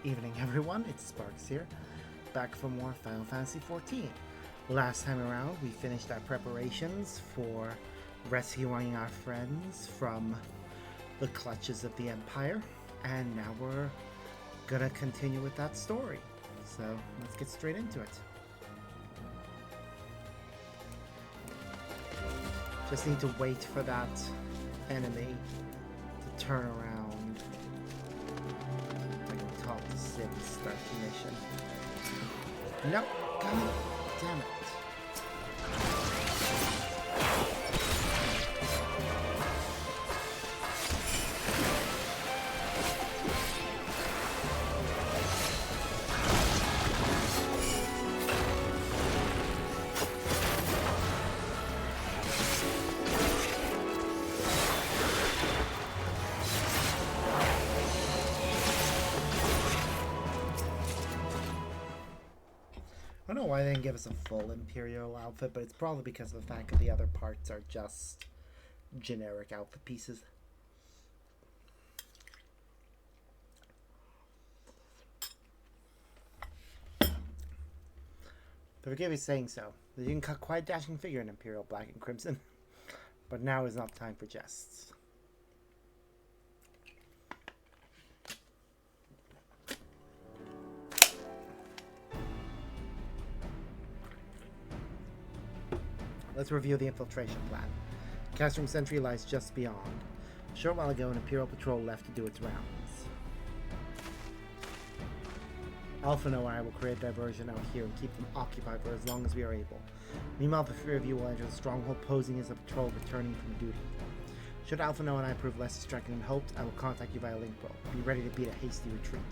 Evening everyone, it's Sparks here, back for more Final Fantasy XIV. Last time around, we finished our preparations for rescuing our friends from the clutches of the Empire, and now we're gonna continue with that story. So, let's get straight into it. Just need to wait for that enemy to turn around. Talk to Sim, start the mission. Nope, god damn it. I don't know why they didn't give us a full Imperial outfit, but it's probably because of the fact that the other parts are just generic outfit pieces. But forgive me saying so. You can cut quite a dashing figure in Imperial Black and Crimson, but now is not time for jests. Let's review the infiltration plan. Castrum Centri lies just beyond. A short while ago, an Imperial patrol left to do its rounds. Alphano and I will create a diversion out here and keep them occupied for as long as we are able. Meanwhile, the three of you will enter the stronghold posing as a patrol returning from duty. Should Alphano and I prove less distracting than hoped, I will contact you via link roll. Be ready to beat a hasty retreat.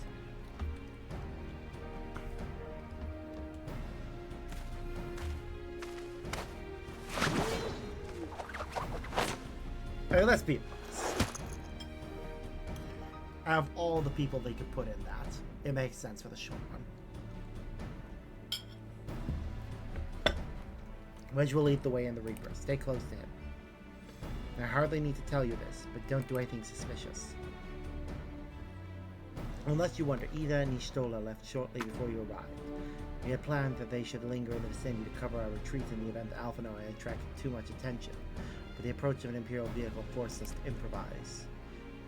Okay, let's be honest. Out of all the people they could put in that, it makes sense for the short one. Wedge will lead the way in the Reaper. Stay close to him. I hardly need to tell you this, but don't do anything suspicious. Unless you wonder, Ida and Ishtola left shortly before you arrived. We had planned that they should linger in the vicinity to cover our retreat in the event that Alphano had attracted too much attention. But the approach of an Imperial vehicle forced us to improvise.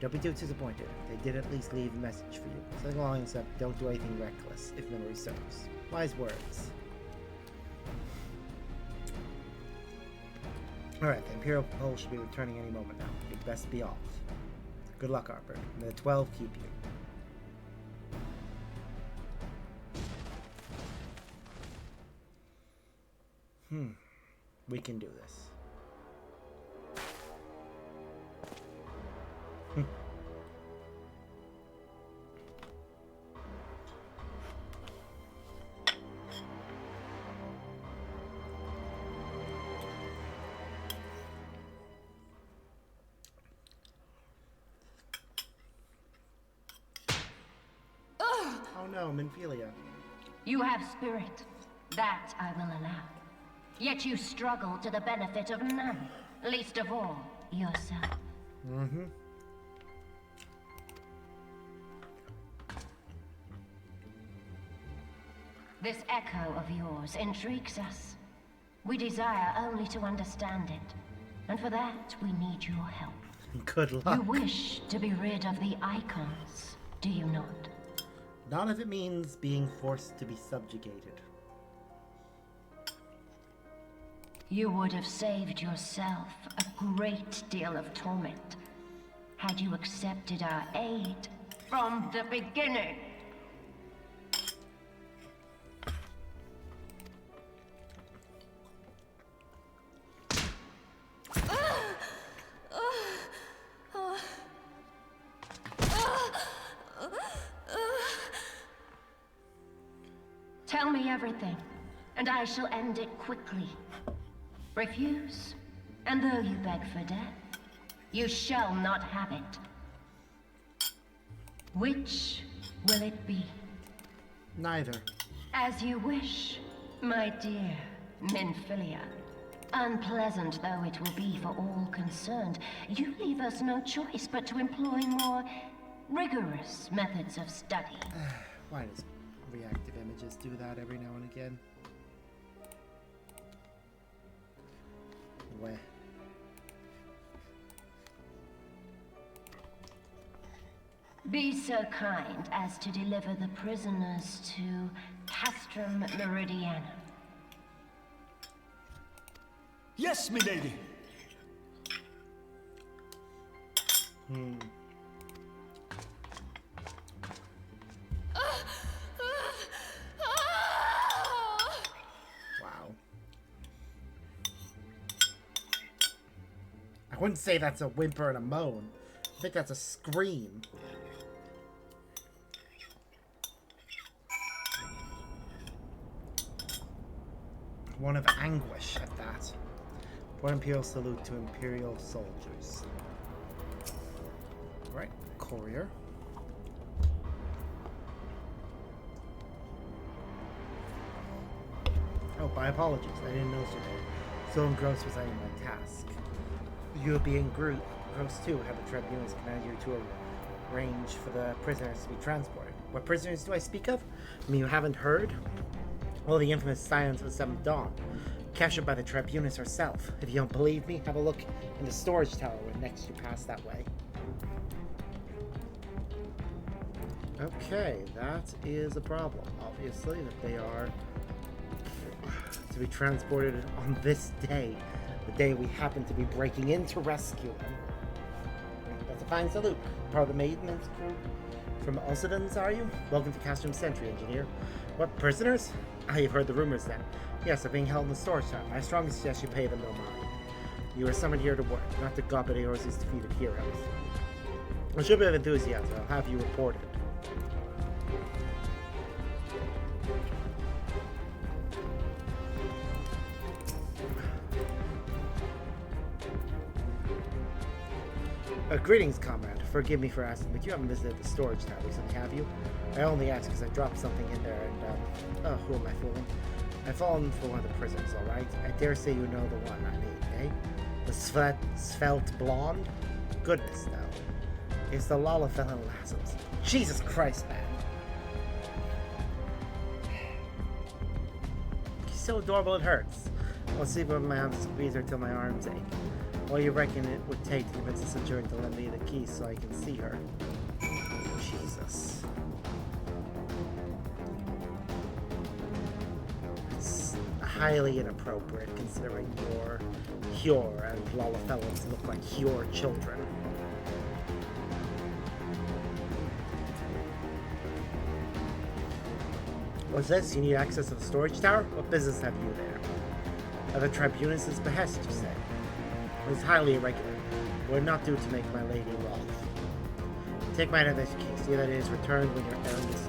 Don't be too disappointed. They did at least leave a message for you. Something along the lines of, don't do anything reckless, if memory serves. Wise words. Alright, the Imperial patrol should be returning any moment now. You'd best be off. Good luck, Harper. May the 12 keep you. We can do this. Oh no, Minfilia. You have spirit. That I will allow. Yet you struggle to the benefit of none, least of all, yourself. This echo of yours intrigues us. We desire only to understand it, and for that we need your help. Good luck. You wish to be rid of the icons, do you not? Not if it means being forced to be subjugated. You would have saved yourself a great deal of torment had you accepted our aid from the beginning. Tell me everything, and I shall end it quickly. Refuse, and though you beg for death, you shall not have it. Which will it be? Neither. As you wish, my dear Minfilia. Unpleasant though it will be for all concerned, you leave us no choice but to employ more rigorous methods of study. Why does reactive images do that every now and again? Where? Be so kind as to deliver the prisoners to Castrum Meridianum. Yes, milady. Wow. I wouldn't say that's a whimper and a moan. I think that's a scream. One of anguish at that. One Imperial salute to Imperial soldiers. Right, courier. Oh, my apologies. I didn't notice you there. So engrossed was I in my task. You being gross too, have the tribunals command you to arrange for the prisoners to be transported. What prisoners do I speak of? I mean, you haven't heard? Well, the infamous Scions of the Seventh Dawn, captured by the tribunus herself. If you don't believe me, have a look in the storage tower when next you pass that way. Okay, that is a problem, obviously, that they are to be transported on this day, the day we happen to be breaking in to rescue them. That's a fine salute. Part of the maintenance crew from Osidans, are you? Welcome to Castrum Centri, engineer. What, prisoners? Ah, you've heard the rumors then. Yes, they're being held in the storage tower. I strongly suggest you pay them no mind. You are summoned here to work, not to gawp at Eorze's defeated heroes. With a bit of enthusiasm, I'll have you reported. Greetings, comrade. Forgive me for asking, but you haven't visited the storage tower recently, have you? I only asked because I dropped something in there and, who am I fooling? I've fallen for one of the prisoners, alright? I dare say you know the one I mean, eh? The svelte blonde? Goodness, no. It's the Lalafellan Lassos. Jesus Christ, man. She's so adorable it hurts. I'll see if my arms squeeze her till my arms ache. What do you reckon it would take to convince the Centurion to lend me the key so I can see her? Jesus. It's highly inappropriate considering your Hjor and Lalafellans look like Hjor children. What's this? You need access to the storage tower? What business have you there? At the tribunus' behest, you say? It's highly irregular. It would not do to make my lady wroth. Take mine of this key. See that it is returned when your errand is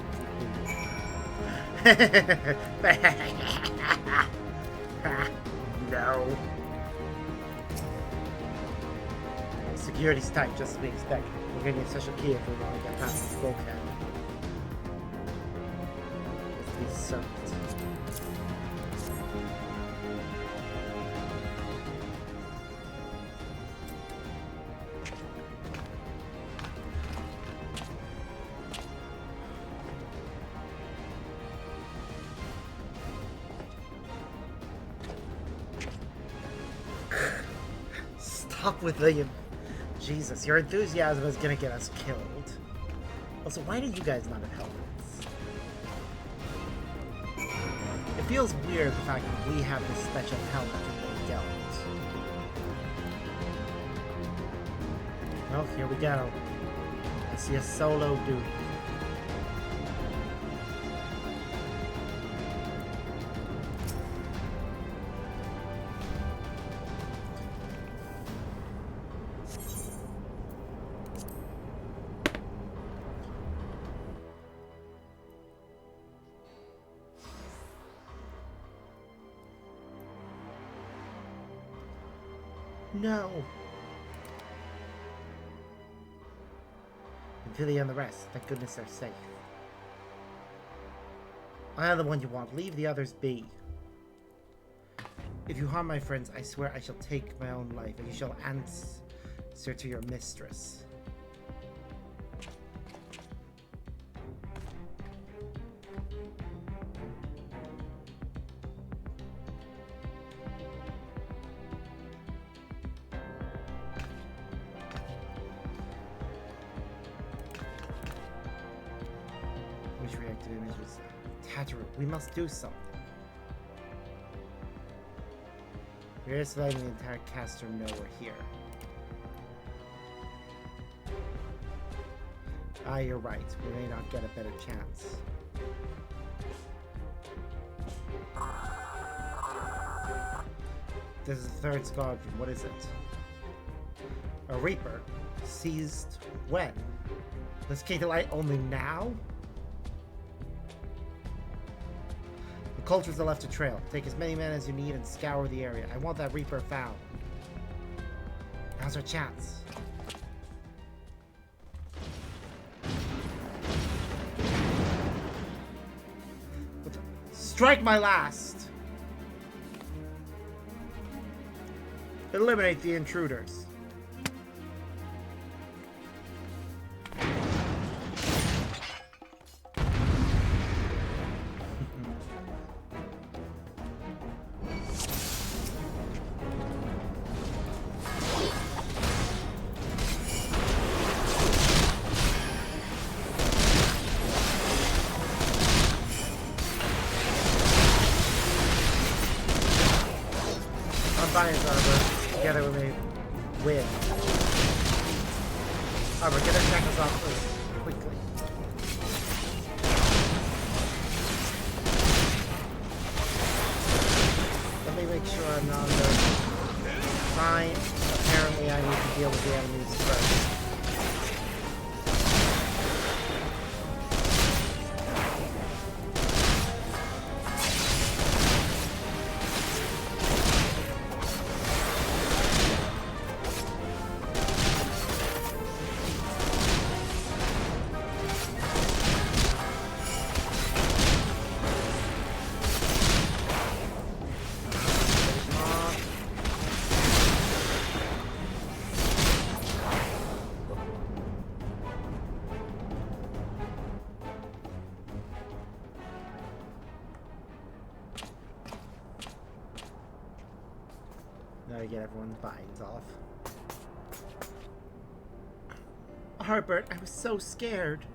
no. Security's tight, just as we expect. We're gonna need a special key if we want to get past this bulkhead. Let's be certain. Stop with the... Jesus, your enthusiasm is gonna get us killed. Also, why did you guys not have helmets? It feels weird the fact that we have this special helmet and they don't. Well, here we go. I see a solo dude. No. Until and the rest, thank goodness they're safe. I am the one you want. Leave the others be. If you harm my friends, I swear I shall take my own life, and you shall answer to your mistress. protective images. Tataru, we must do something. We're just letting the entire Castrum know we're here. Ah, you're right. We may not get a better chance. This is the third squadron. What is it? A Reaper. Seized when? Let's keep the light only now? The cultures are left to trail. Take as many men as you need and scour the area. I want that Reaper found. Now's our chance. Strike my last! Eliminate the intruders. Together we may win. Alright, get our shackles off quickly. Let me make sure I'm not under. Fine. Apparently I need to deal with the enemies first. Now to get everyone's binds off. Herbert, I was so scared.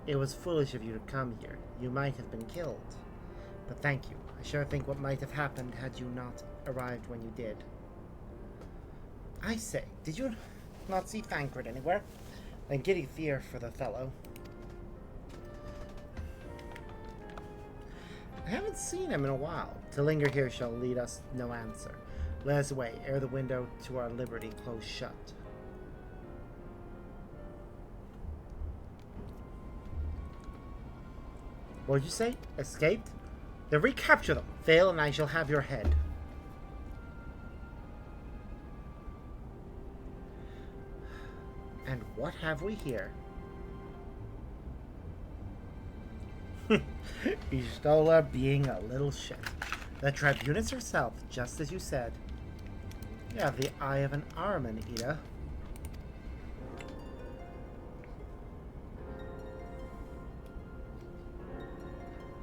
It was foolish of you to come here. You might have been killed. But thank you. I sure think what might have happened had you not arrived when you did. I say, did you not see Thancred anywhere? And giddy fear for the fellow. I haven't seen him in a while. To linger here shall lead us no answer. Let us away, ere the window to our liberty close shut. What did you say? Escaped? Then recapture them. Fail and I shall have your head. And what have we here? Istola being a little shit. The Tribunus herself, just as you said. You have the eye of an Arman, Ida.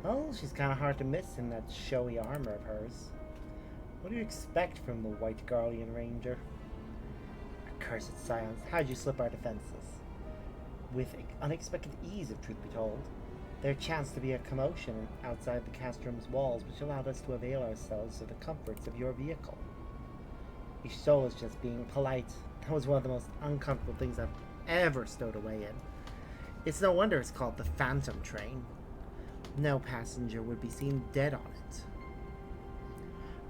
Well, she's kind of hard to miss in that showy armor of hers. What do you expect from the White Guardian Ranger? Accursed silence. How'd you slip our defenses? With unexpected ease, if truth be told. There chanced to be a commotion outside the Castrum's walls, which allowed us to avail ourselves of the comforts of your vehicle. Ishol is just being polite. That was one of the most uncomfortable things I've ever stowed away in. It's no wonder it's called the Phantom Train. No passenger would be seen dead on it.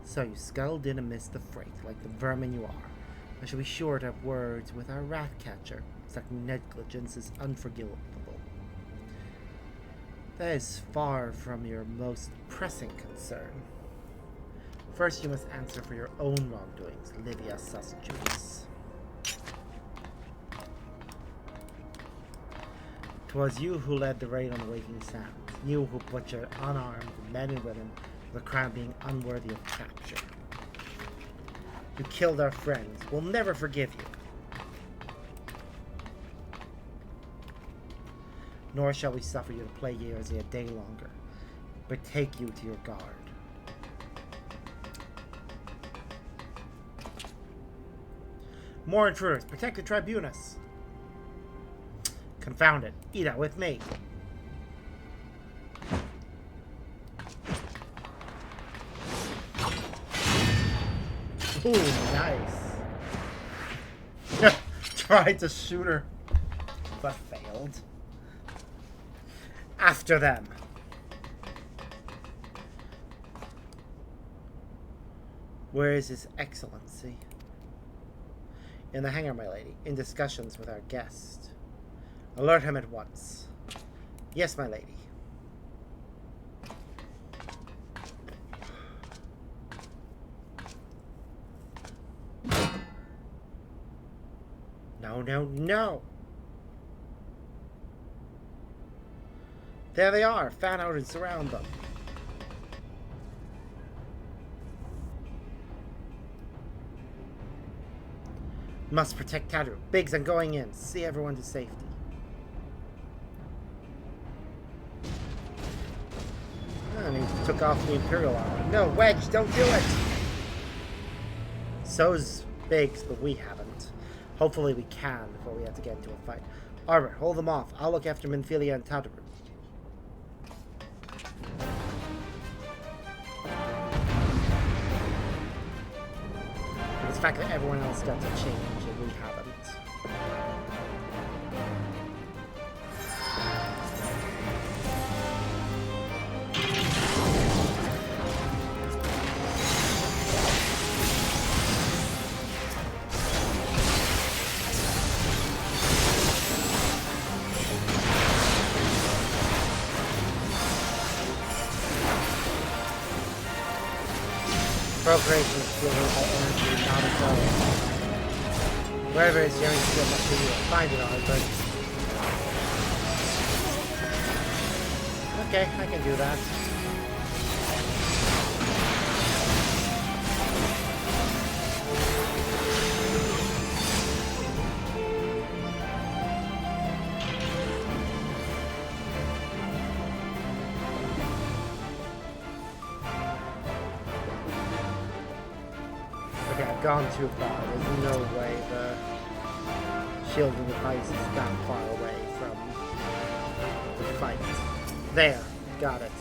So you scuttled in amidst the freight, like the vermin you are. I shall be sure to have words with our rat catcher. Such negligence is unforgivable. That is far from your most pressing concern. First, you must answer for your own wrongdoings, Livia Susjudice. 'Twas you who led the raid on the Waking Sands. You who butchered unarmed men and women for the crime being unworthy of capture. You killed our friends. We'll never forgive you. Nor shall we suffer you to plague years a day longer, but take you to your guard. More intruders! Protect the Tribunus! Confound it. Eat it with me. Ooh, nice. Tried to shoot her, but failed. After them. Where is His Excellency? In the hangar, my lady, in discussions with our guest. Alert him at once. Yes, my lady. No, no, no! There they are! Fan out and surround them. Must protect Castrum. Biggs, I'm going in. See everyone to safety. And he took off the Imperial armor. No, Wedge, don't do it! So's Biggs, but we haven't. Hopefully we can before we have to get into a fight. Arbor, hold them off. I'll look after Minfilia and Tadru. The fact that everyone else got to change and we haven't. Procreation is fueled by energy, not its own. Wherever it's young skill must be find it on, but... Okay, I can do that. Gone too far. There's no way the shielding device is that far away from the fight. There. Got it.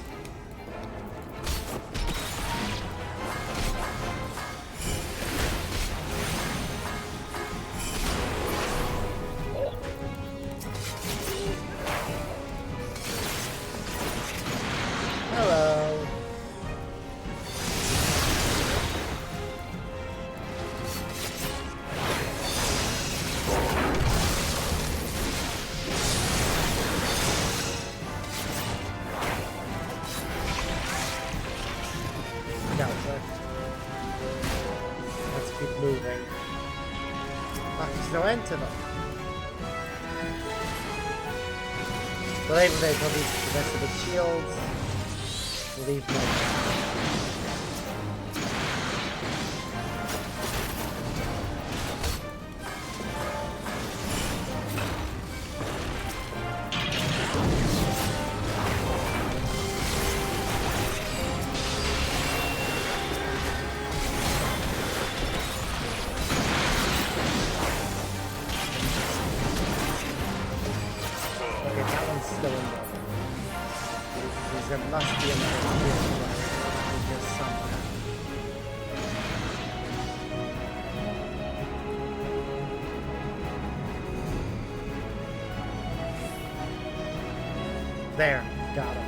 Hello. To them. But even they probably the rest of the shields. Leave them. There, got him.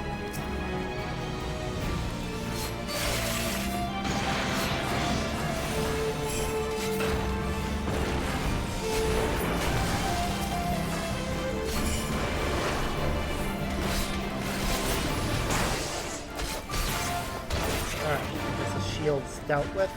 Alright, this is shields dealt with.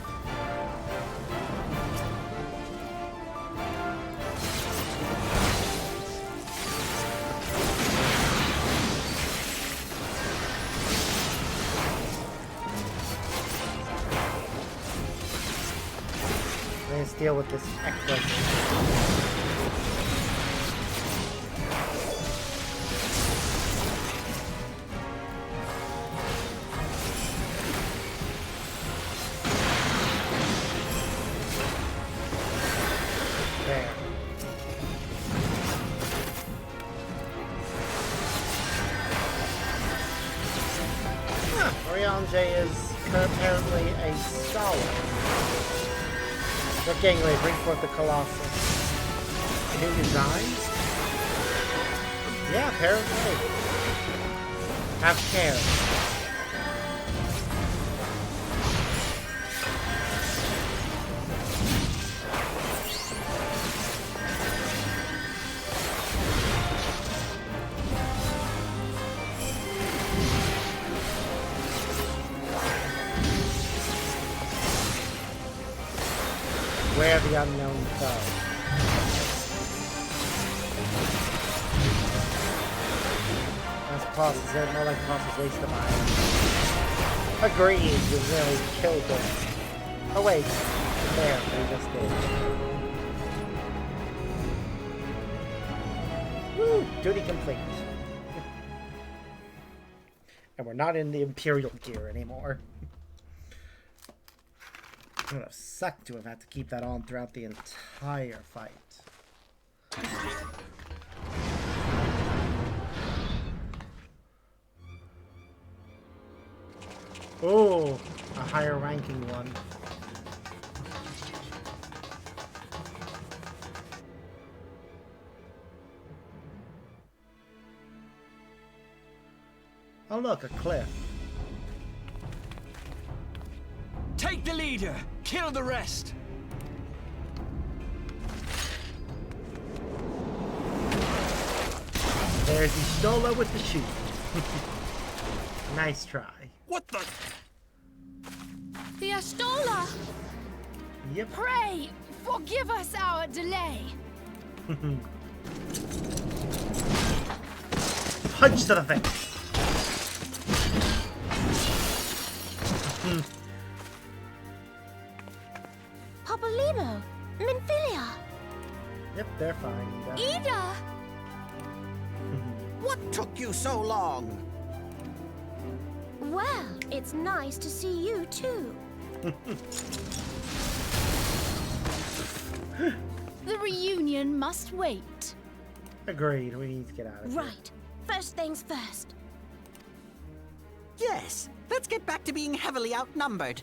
Let's deal with this XIV. Triange is apparently a scholar. What gangway, bring forth the Colossus. New designs? Yeah, apparently. Have care. Where the unknown foe. That's pauses, more like pauses waste of iron. Agreed, you really killed it. Oh wait, there, we just did. Woo, duty complete. And we're not in the Imperial gear anymore. It would have sucked to have had to keep that on throughout the entire fight. Oh, a higher ranking one. Oh look, a cliff. Take the leader, kill the rest. There's Istola with the shoot. Nice try. What the? The Astola! Yep. Pray, forgive us our delay. Punch to the face. Papolimo, Minfilia, Yep, they're fine. Ida! What took you so long? Well, it's nice to see you too. The reunion must wait. Agreed, we need to get out of here. Right. First things first. Yes, let's get back to being heavily outnumbered.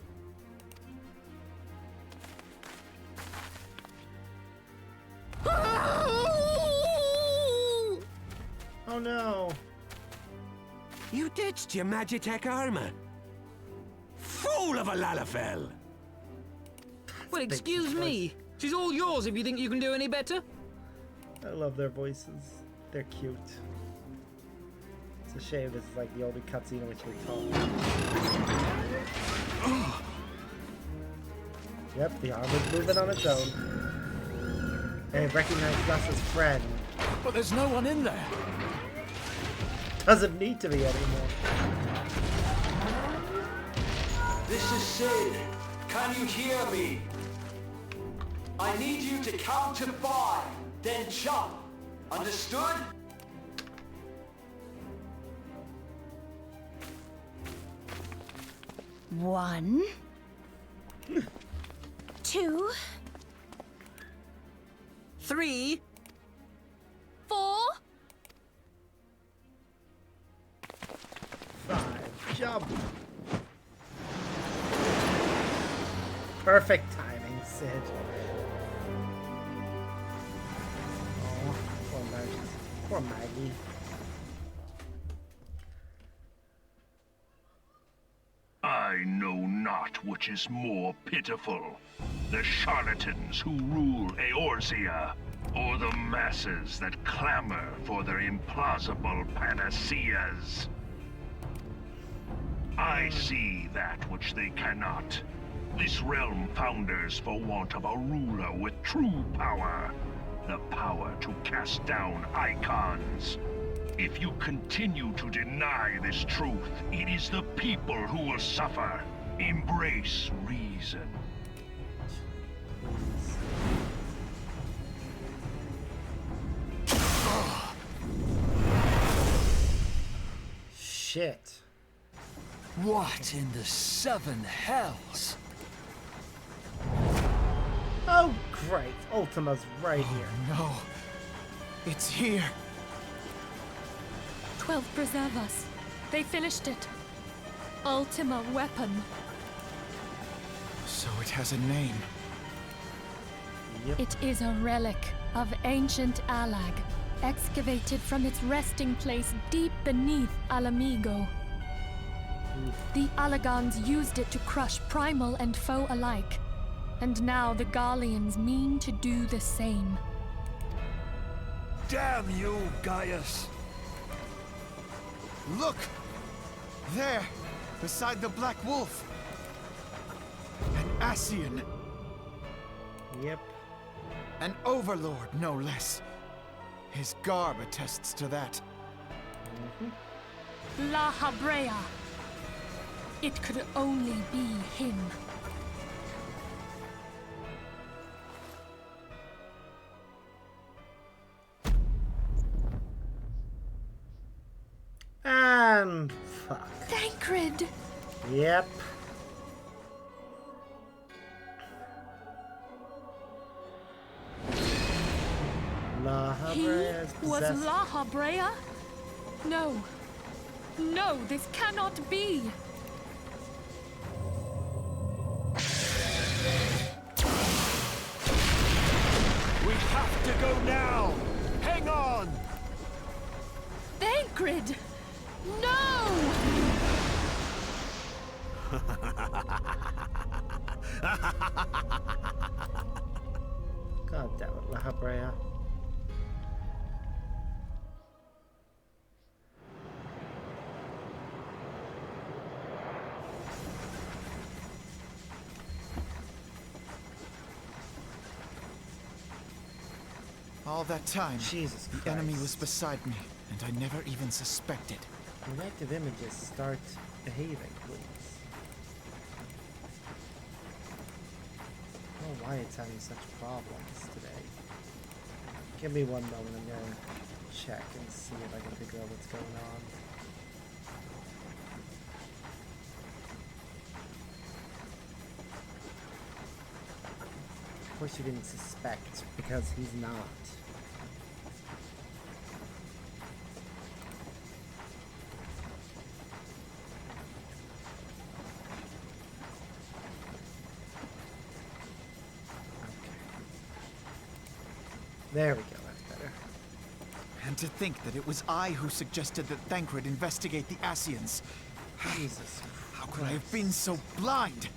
Oh no. You ditched your Magitech armor. Fool of a Lalafell! Well, excuse me. She's all yours if you think you can do any better. I love their voices. They're cute. It's a shame this is like the only cutscene in which we talk. Yep, the armor's moving on its own. And it recognized us as friend. But there's no one in there. Doesn't need to be anymore. This is Sid. Can you hear me? I need you to count to 5, then jump. Understood? One, 2, 3, 4. 5. Jump. Perfect timing, Sid. Oh, poor Maggie. Poor Maggie. I know not which is more pitiful, the charlatans who rule Eorzea, or the masses that clamor for their implausible panaceas. I see that which they cannot. This realm founders for want of a ruler with true power. The power to cast down icons. If you continue to deny this truth, it is the people who will suffer. Embrace reason. Shit. What in the 7 hells? Oh, great. Ultima's right here. No. It's here. 12 preserve us. They finished it. Ultima weapon. So it has a name. Yep. It is a relic of ancient Alag, excavated from its resting place deep beneath Alamigo. The Alagons used it to crush primal and foe alike, and now the Garleans mean to do the same. Damn you, Gaius! Look! There! Beside the Black Wolf! An Ascian! Yep. An overlord, no less. His garb attests to that. La Habrea. It could only be him. Fuck. Thancred! Yep. La He Habrea is was possessed. La Habrea? No. No, this cannot be. We have to go now! Hang on! Thancred! No! God damn it, La Habrea. All that time, Jesus the Christ. enemy was beside me, and I never even suspected. When active images start behaving, please. I don't know why it's having such problems today. Give me one moment, I'm gonna check and see if I can figure out what's going on. Of course you didn't suspect, because he's not. There we go, that's better. And to think that it was I who suggested that Thancred investigate the Ascians. Jesus. How could I have been so blind?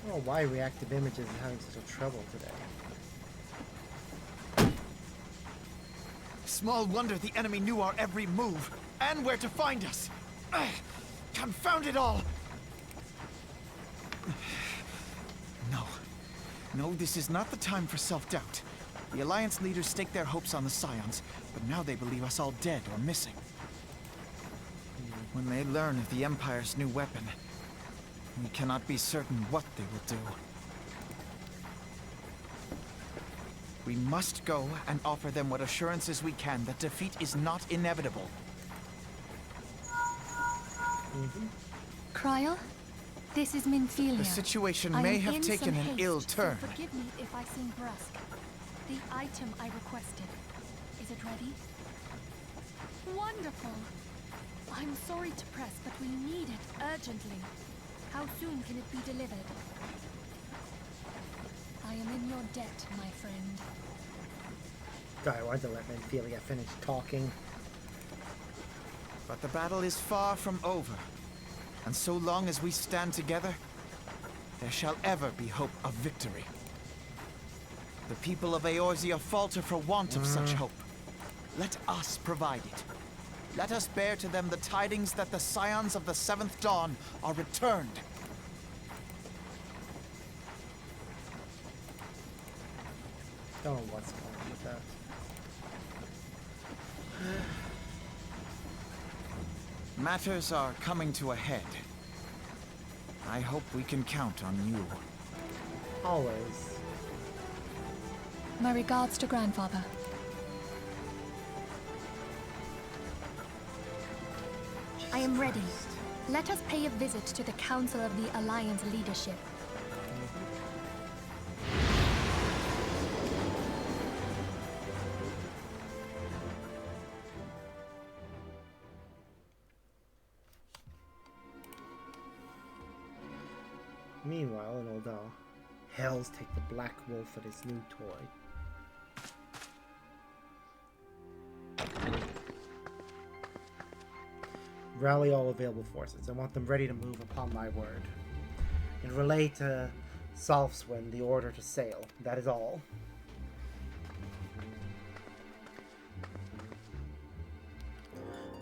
I don't know why reactive images is having such trouble today. Small wonder the enemy knew our every move, and where to find us. Confound it all! No, this is not the time for self-doubt. The Alliance leaders staked their hopes on the Scions, but now they believe us all dead or missing. When they learn of the Empire's new weapon, we cannot be certain what they will do. We must go and offer them what assurances we can that defeat is not inevitable. Kryl, this is Minfilia. The situation I may am have in taken some an haste, ill so turn. forgive me if I seem brusque. The item I requested, is it ready? Wonderful. I'm sorry to press, but we need it urgently. How soon can it be delivered? I am in your debt, my friend. God, I wanted to let Minfilia finish talking. But the battle is far from over. And so long as we stand together, there shall ever be hope of victory. The people of Eorzea falter for want of such hope. Let us provide it. Let us bear to them the tidings that the Scions of the Seventh Dawn are returned. Don't know what's going on with that. Matters are coming to a head. I hope we can count on you. Always. My regards to Grandfather. I am ready. Let us pay a visit to the Council of the Alliance leadership. Meanwhile, in Oldal, Hells take the Black Wolf and his new toy. Rally all available forces. I want them ready to move upon my word. And relay to Salfswyn the order to sail. That is all.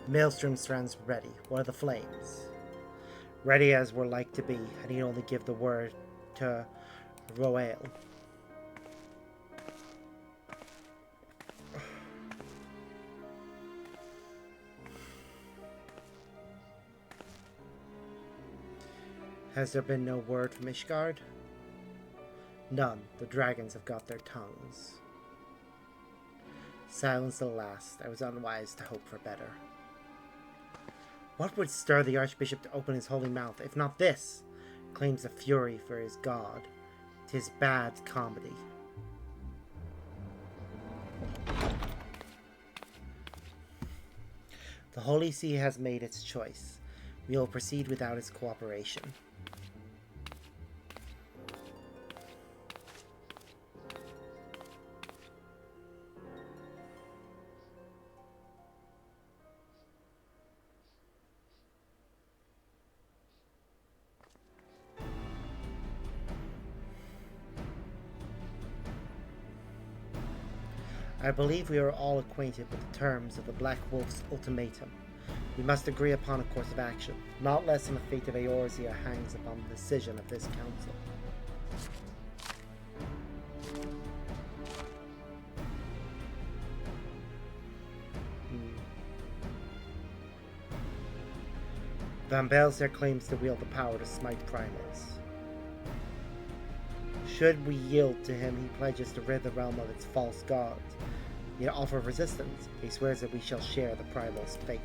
Maelstrom strands ready. What are the flames? Ready as we're like to be. I need only give the word to Roel. Has there been no word from Ishgard? None. The dragons have got their tongues. Silence at last. I was unwise to hope for better. What would stir the Archbishop to open his holy mouth, if not this? Claims a fury for his god. 'Tis bad comedy. The Holy See has made its choice. We will proceed without its cooperation. I believe we are all acquainted with the terms of the Black Wolf's ultimatum. We must agree upon a course of action. Not less than the fate of Eorzea hangs upon the decision of this council. Van Belzer claims to wield the power to smite primals. Should we yield to him, he pledges to rid the realm of its false gods. Yet offer resistance, he swears that we shall share the primal's fate.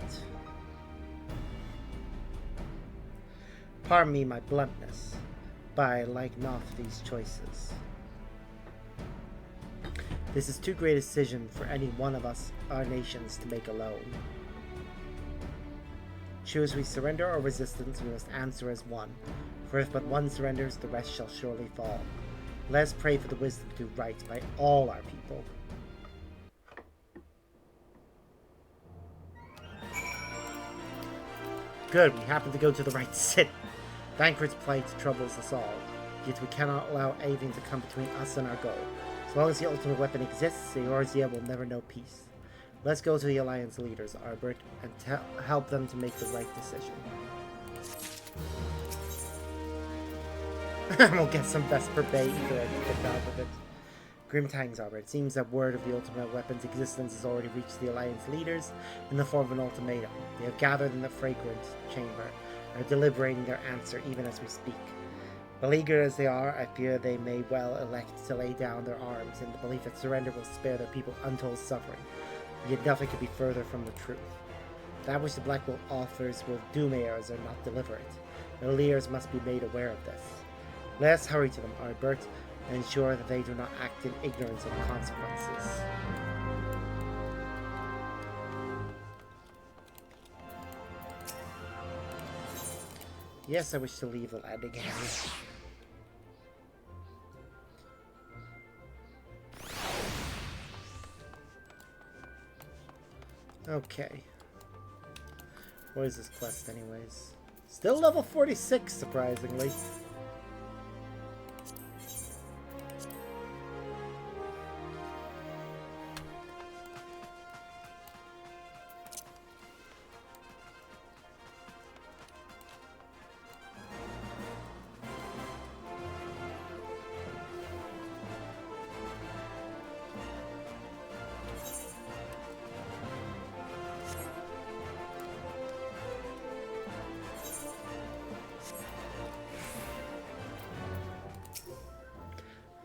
Pardon me my bluntness, but I like not these choices. This is too great a decision for any one of us, our nations, to make alone. Choose we surrender or resistance, we must answer as one. For if but one surrenders, the rest shall surely fall. Let us pray for the wisdom to do right by all our people. Good, we happen to go to the right city. Thancred's plight troubles us all, yet we cannot allow anything to come between us and our goal. As long as the ultimate weapon exists, Eorzea will never know peace. Let's go to the Alliance leaders, Arbert, and help them to make the right decision. We'll get some Vesper bait to get out of it. Grimtangs, Arbert. It seems that word of the ultimate weapon's existence has already reached the Alliance leaders in the form of an ultimatum. They have gathered in the fragrant chamber and are deliberating their answer even as we speak. Beleaguered as they are, I fear they may well elect to lay down their arms in the belief that surrender will spare their people untold suffering. Yet nothing could be further from the truth. That which the Black Wolf offers will doom Eorzea or not deliver it. The leaders must be made aware of this. Let us hurry to them, Arbert, and ensure that they do not act in ignorance of the consequences. Yes, I wish to leave the landing area. Okay. What is this quest anyways? Still level 46, surprisingly.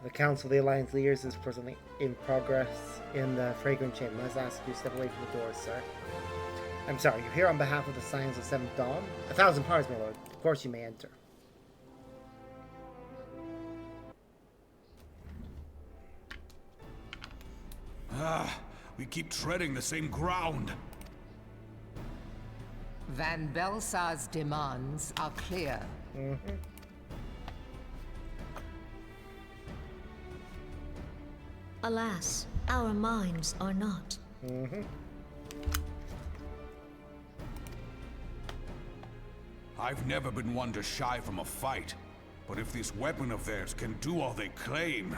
The Council of the Alliance Leaders is presently in progress in the Fragrant Chamber. Let's ask you to step away from the doors, sir. I'm sorry, you're here on behalf of the Scions of Seventh Dawn? 1,000 pardons, my lord. Of course you may enter. We keep treading the same ground. Van Belsar's demands are clear. Alas, our minds are not. I've never been one to shy from a fight, but if this weapon of theirs can do all they claim...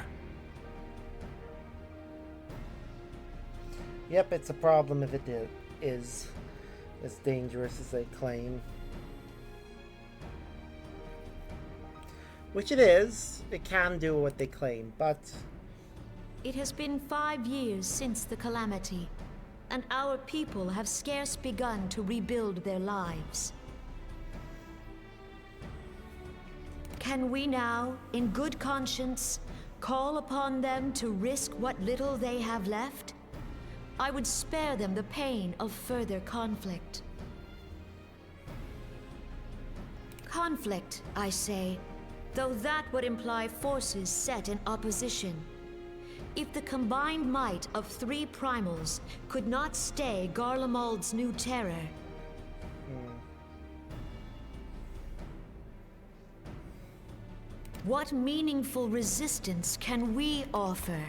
Yep, it's a problem if it is as dangerous as they claim. Which it is. It can do what they claim, but... It has been 5 years since the calamity, and our people have scarce begun to rebuild their lives. Can we now, in good conscience, call upon them to risk what little they have left? I would spare them the pain of further conflict. Conflict, I say, though that would imply forces set in opposition. If the combined might of 3 primals could not stay Garlemald's new terror... What meaningful resistance can we offer?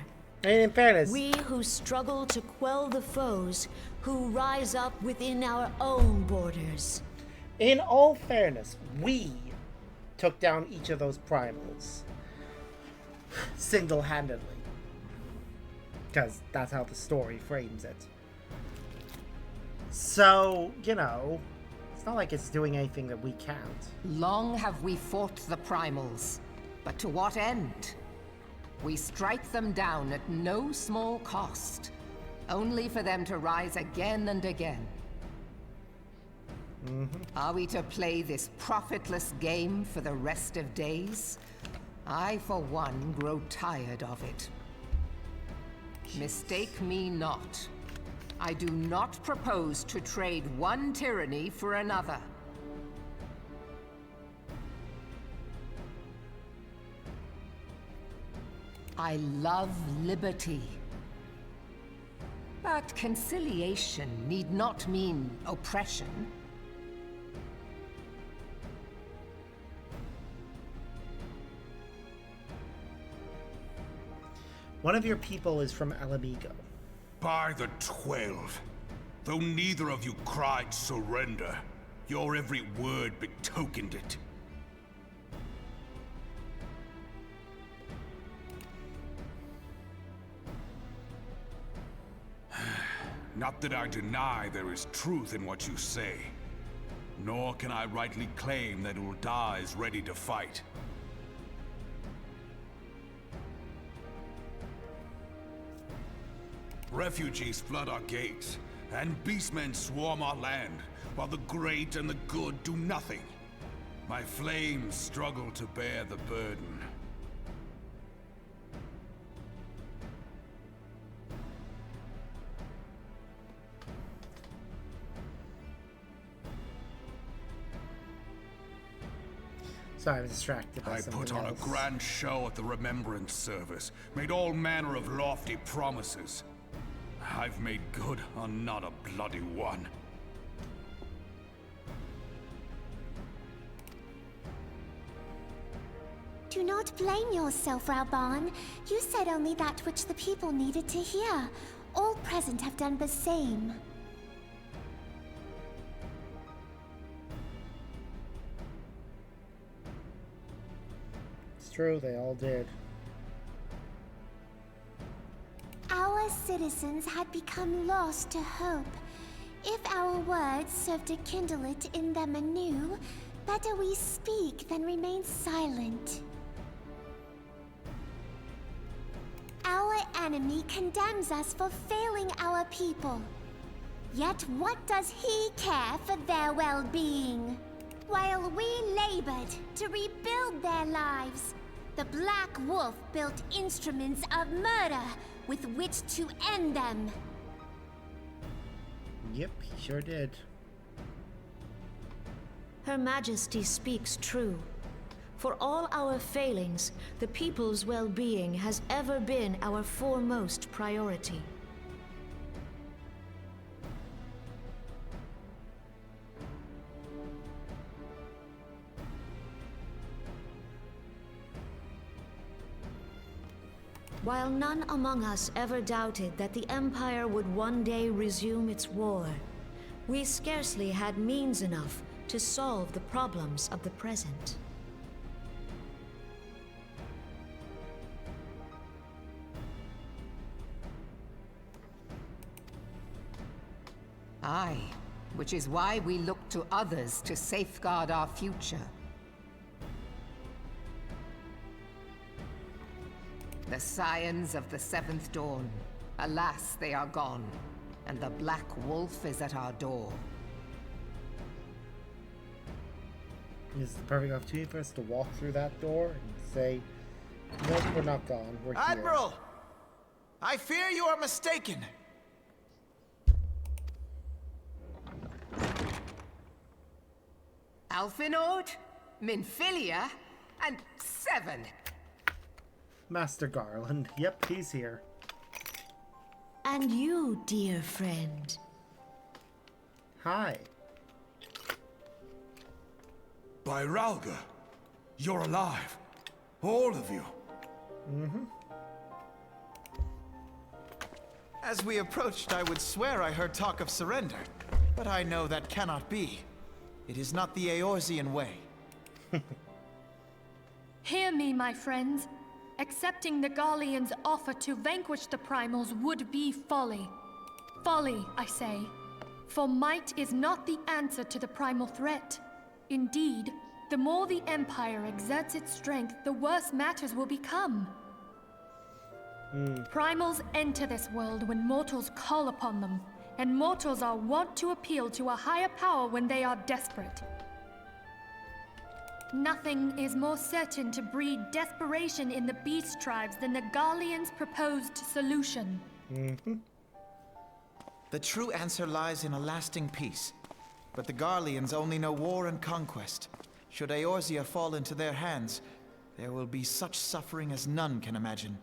And in fairness... We who struggle to quell the foes who rise up within our own borders. In all fairness, we took down each of those primals. Single-handedly. Because that's how the story frames it. So, you know, it's not like it's doing anything that we can't. Long have we fought the primals, but to what end? We strike them down at no small cost, only for them to rise again and again. Are we to play this profitless game for the rest of days? I, for one, grow tired of it. Mistake me not. I do not propose to trade one tyranny for another. I love liberty. But conciliation need not mean oppression. One of your people is from Alamigo. By the 12. Though neither of you cried surrender, your every word betokened it. Not that I deny there is truth in what you say, nor can I rightly claim that Ul'dah is ready to fight. Refugees flood our gates, and beastmen swarm our land, while the great and the good do nothing. My flames struggle to bear the burden. Sorry, I was distracted by I something put on else. a grand show at the Remembrance service, made all manner of lofty promises. I've made good on not a bloody one. Do not blame yourself, Reborn. You said only that which the people needed to hear. All present have done the same. It's true, they all did. Our citizens had become lost to hope. If our words serve to kindle it in them anew, better we speak than remain silent. Our enemy condemns us for failing our people. Yet what does he care for their well-being? While we labored to rebuild their lives, the Black Wolf built instruments of murder with which to end them. Yep, he sure did. Her Majesty speaks true. For all our failings, the people's well-being has ever been our foremost priority. While none among us ever doubted that the Empire would one day resume its war, we scarcely had means enough to solve the problems of the present. Aye, which is why we look to others to safeguard our future. The scions of the Seventh Dawn. Alas, they are gone, and the Black Wolf is at our door. This is the perfect opportunity for us to walk through that door and say, nope, we're not gone, we're here. Admiral! I fear you are mistaken. Alfinord, Minfilia, and 7. Master Garland. Yep, he's here. And you, dear friend. Hi. By Ralga, you're alive. All of you. Mm-hmm. As we approached, I would swear I heard talk of surrender. But I know that cannot be. It is not the Eorzean way. Hear me, my friends. Accepting the Garleans' offer to vanquish the Primals would be folly. Folly, I say. For might is not the answer to the Primal threat. Indeed, the more the Empire exerts its strength, the worse matters will become. Primals enter this world when mortals call upon them, and mortals are wont to appeal to a higher power when they are desperate. Nothing is more certain to breed desperation in the beast tribes than the Garleans' proposed solution. The true answer lies in a lasting peace. But the Garleans only know war and conquest. Should Eorzea fall into their hands, there will be such suffering as none can imagine.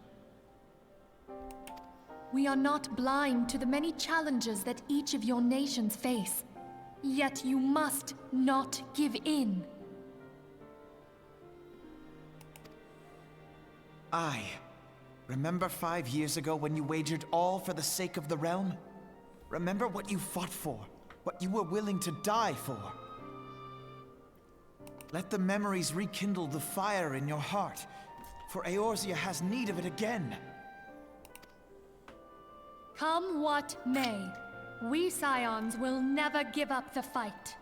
We are not blind to the many challenges that each of your nations face. Yet you must not give in. Aye. Remember 5 years ago when you wagered all for the sake of the realm? Remember what you fought for, what you were willing to die for. Let the memories rekindle the fire in your heart, for Eorzea has need of it again. Come what may, we Scions will never give up the fight.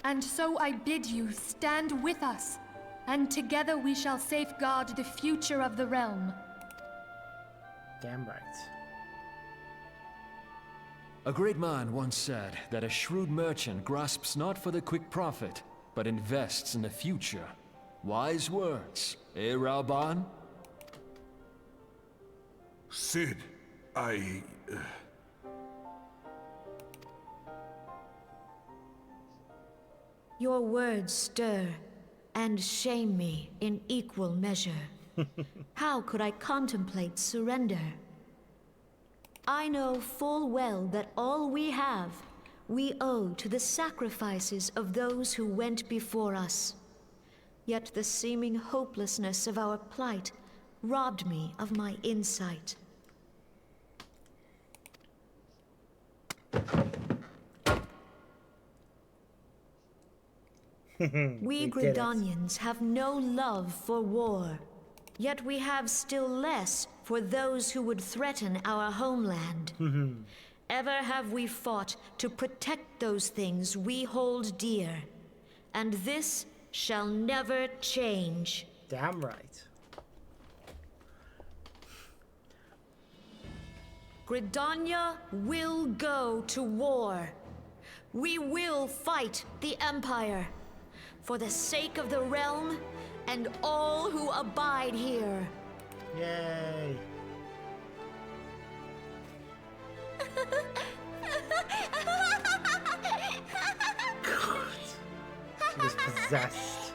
And so I bid you stand with us, and together we shall safeguard the future of the realm. Damn right. A great man once said that a shrewd merchant grasps not for the quick profit, but invests in the future. Wise words, eh, Reborn? Sid, Your words stir and shame me in equal measure. How could I contemplate surrender? I know full well that all we have, we owe to the sacrifices of those who went before us. Yet the seeming hopelessness of our plight robbed me of my insight. We Gridanians have no love for war, yet we have still less for those who would threaten our homeland. Ever have we fought to protect those things we hold dear, and this shall never change. Damn right. Gridania will go to war. We will fight the Empire. For the sake of the realm and all who abide here. Yay. She was possessed.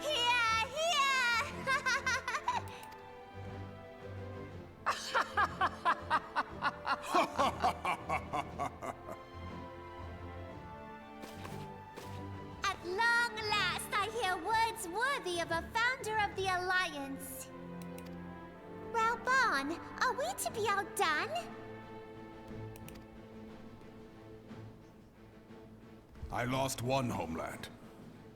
At long last, I hear words worthy of a founder of the Alliance. Reborn, on! Are we to be outdone? I lost one homeland.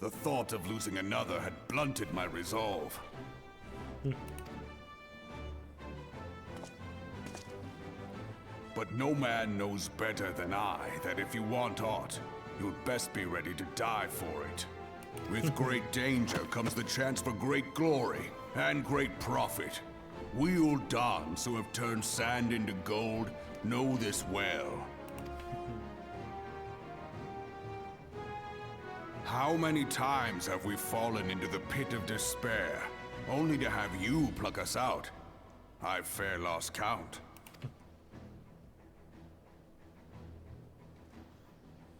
The thought of losing another had blunted my resolve. But no man knows better than I that if you want aught, you'd best be ready to die for it. With great danger comes the chance for great glory and great profit. We Uldans who have turned sand into gold know this well. How many times have we fallen into the pit of despair, only to have you pluck us out? I've fair lost count.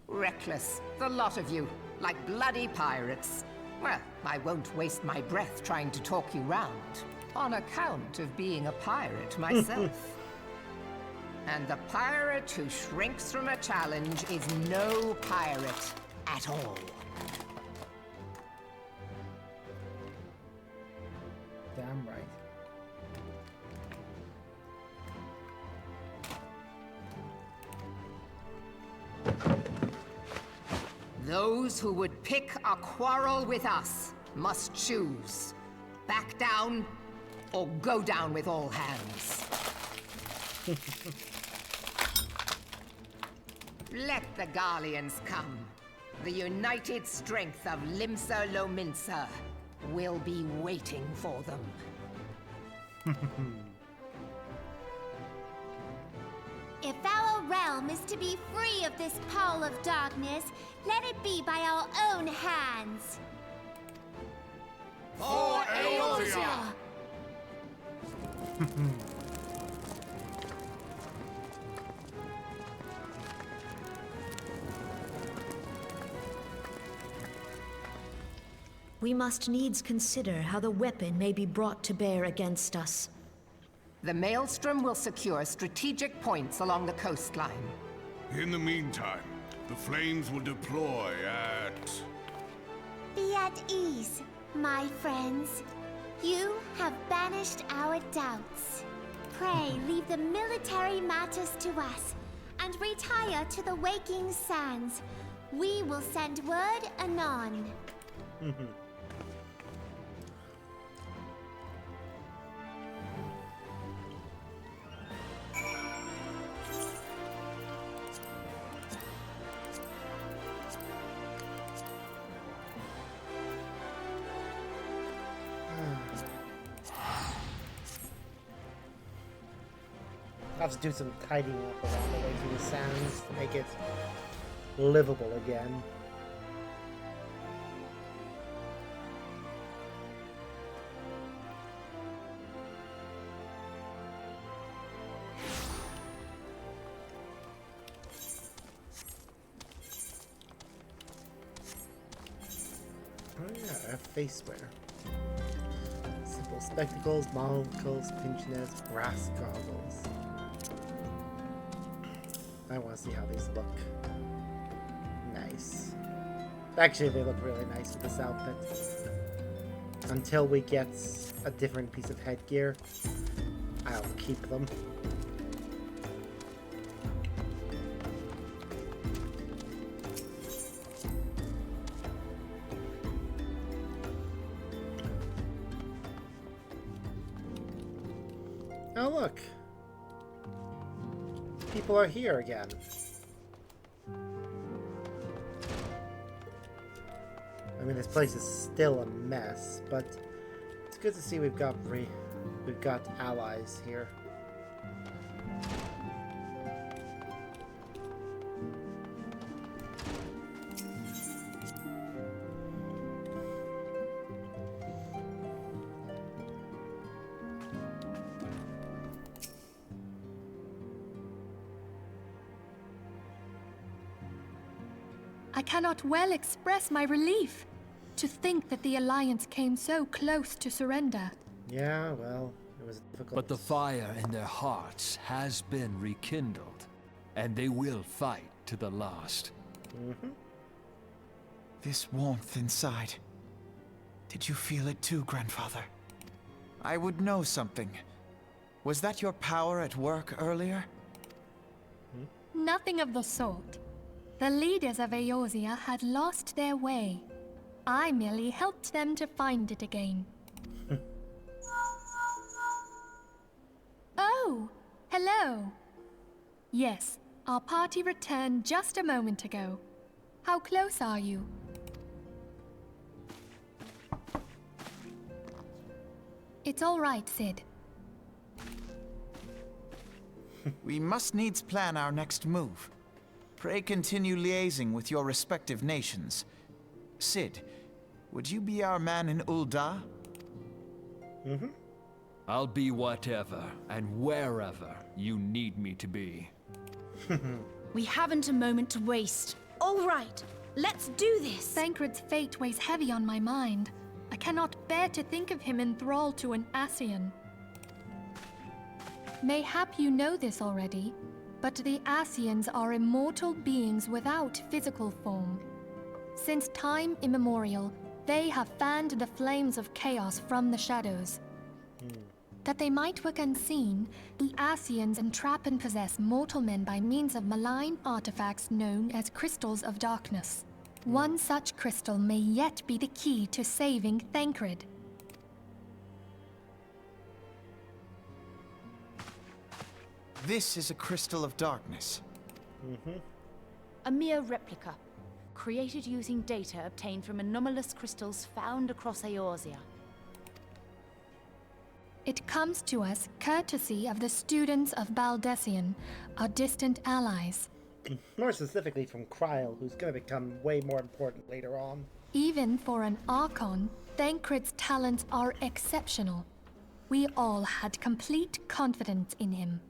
Reckless, the lot of you, like bloody pirates. Well, I won't waste my breath trying to talk you round, on account of being a pirate myself. And the pirate who shrinks from a challenge is no pirate at all. Damn right. Those who would pick a quarrel with us must choose. Back down, or go down with all hands. Let the Garleans come. The united strength of Limsa Lominsa will be waiting for them. If our realm is to be free of this pall of darkness, let it be by our own hands. For Eorzea! We must needs consider how the weapon may be brought to bear against us. The Maelstrom will secure strategic points along the coastline. In the meantime, the flames will deploy at... Be at ease, my friends. You have banished our doubts. Pray leave the military matters to us, and retire to the waking sands. We will send word anon. I'll have to do some tidying up around the way through the sands to make it livable again. Oh yeah, face wear. Simple spectacles, monocles, pinch nets, brass goggles. I want to see how these look. Nice. Actually, they look really nice with this outfit. Until we get a different piece of headgear, I'll keep them. Oh look! People are here again. I mean, this place is still a mess, but it's good to see we've got allies here. I cannot well express my relief to think that the Alliance came so close to surrender. Yeah, well, it was difficult. But the fire in their hearts has been rekindled, and they will fight to the last. This warmth inside. Did you feel it too, Grandfather? I would know something. Was that your power at work earlier? Nothing of the sort. The leaders of Eorzea had lost their way. I merely helped them to find it again. Oh, hello. Yes, our party returned just a moment ago. How close are you? It's all right, Sid. We must needs plan our next move. Pray continue liaising with your respective nations. Sid, would you be our man in Ul'dah? I'll be whatever and wherever you need me to be. We haven't a moment to waste. All right, let's do this. Thancred's fate weighs heavy on my mind. I cannot bear to think of him in thrall to an Ascian. Mayhap you know this already, but the Ascians are immortal beings without physical form. Since time immemorial, they have fanned the flames of chaos from the shadows. That they might work unseen, the Ascians entrap and possess mortal men by means of malign artifacts known as crystals of darkness. One such crystal may yet be the key to saving Thancred. This is a crystal of darkness. A mere replica, created using data obtained from anomalous crystals found across Eorzea. It comes to us courtesy of the students of Baldessian, our distant allies. More specifically from Kryl, who's going to become way more important later on. Even for an Archon, Thancred's talents are exceptional. We all had complete confidence in him.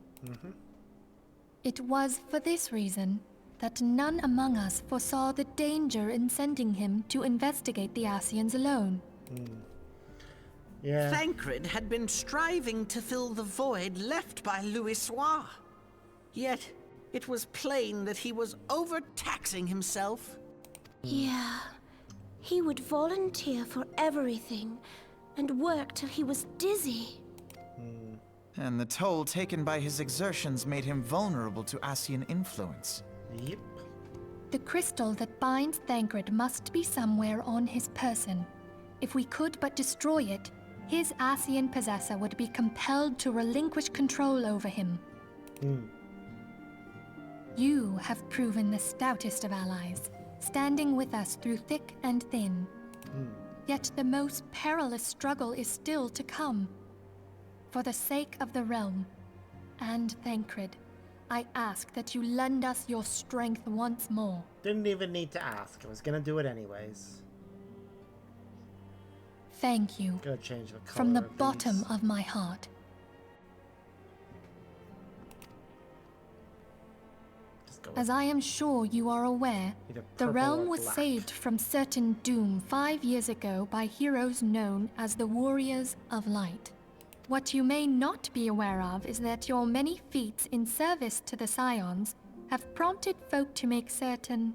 It was for this reason that none among us foresaw the danger in sending him to investigate the Ascians alone. Yeah. Thancred had been striving to fill the void left by Louisoix. Yet, it was plain that he was overtaxing himself. Yeah. He would volunteer for everything and work till he was dizzy. And the toll taken by his exertions made him vulnerable to Ascian influence. Yep. The crystal that binds Thancred must be somewhere on his person. If we could but destroy it, his Ascian possessor would be compelled to relinquish control over him. You have proven the stoutest of allies, standing with us through thick and thin. Yet the most perilous struggle is still to come. For the sake of the realm, and Thancred, I ask that you lend us your strength once more. Didn't even need to ask. I was going to do it anyways. Thank you. Gonna change the color From the of bottom these. of my heart. Just go with As I am sure you are aware, either the purple realm or was black. saved from certain doom 5 years ago by heroes known as the Warriors of Light. What you may not be aware of is that your many feats in service to the Scions have prompted folk to make certain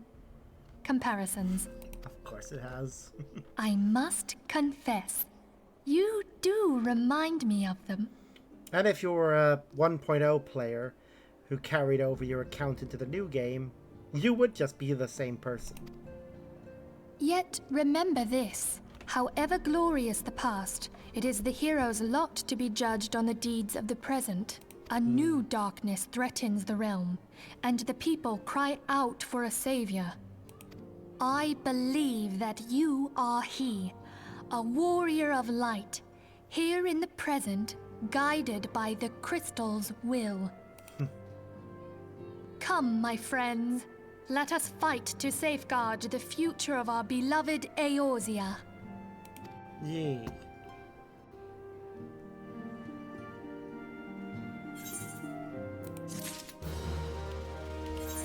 comparisons. Of course it has. I must confess, you do remind me of them. And if you were a 1.0 player who carried over your account into the new game, you would just be the same person. Yet remember this, however glorious the past, it is the hero's lot to be judged on the deeds of the present. A new darkness threatens the realm, and the people cry out for a savior. I believe that you are he, a warrior of light, here in the present, guided by the crystal's will. Come, my friends, let us fight to safeguard the future of our beloved Eorzea. Yay.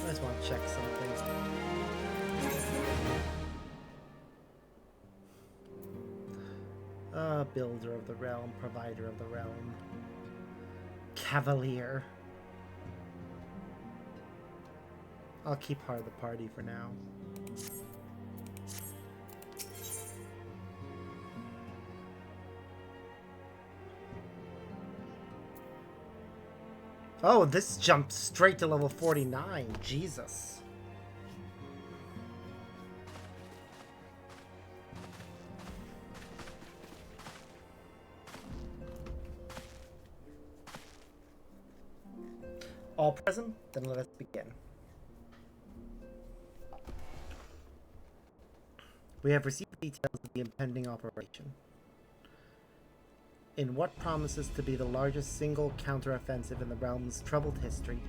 I just want to check something. Builder of the realm, provider of the realm. Cavalier. I'll keep heart of the party for now. Oh, this jumped straight to level 49. Jesus. All present? Then let us begin. We have received details of the impending operation. In what promises to be the largest single counter-offensive in the realm's troubled history,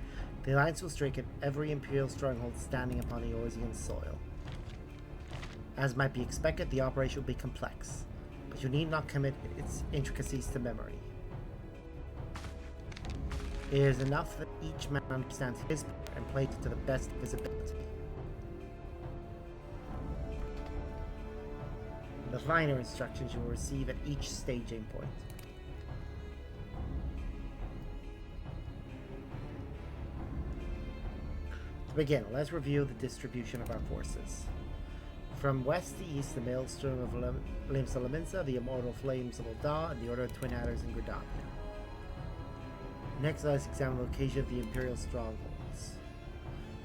the Alliance will strike at every Imperial stronghold standing upon Eorzean soil. As might be expected, the operation will be complex, but you need not commit its intricacies to memory. It is enough that each man understands his part and plays it to the best of his ability. The finer instructions you will receive at each staging point. To begin, let's review the distribution of our forces. From west to east, the Maelstrom of Limsa, the Immortal Flames of Ul'dah, and the Order of Twin Adders in Gridania. Next, let us examine the location of the Imperial strongholds.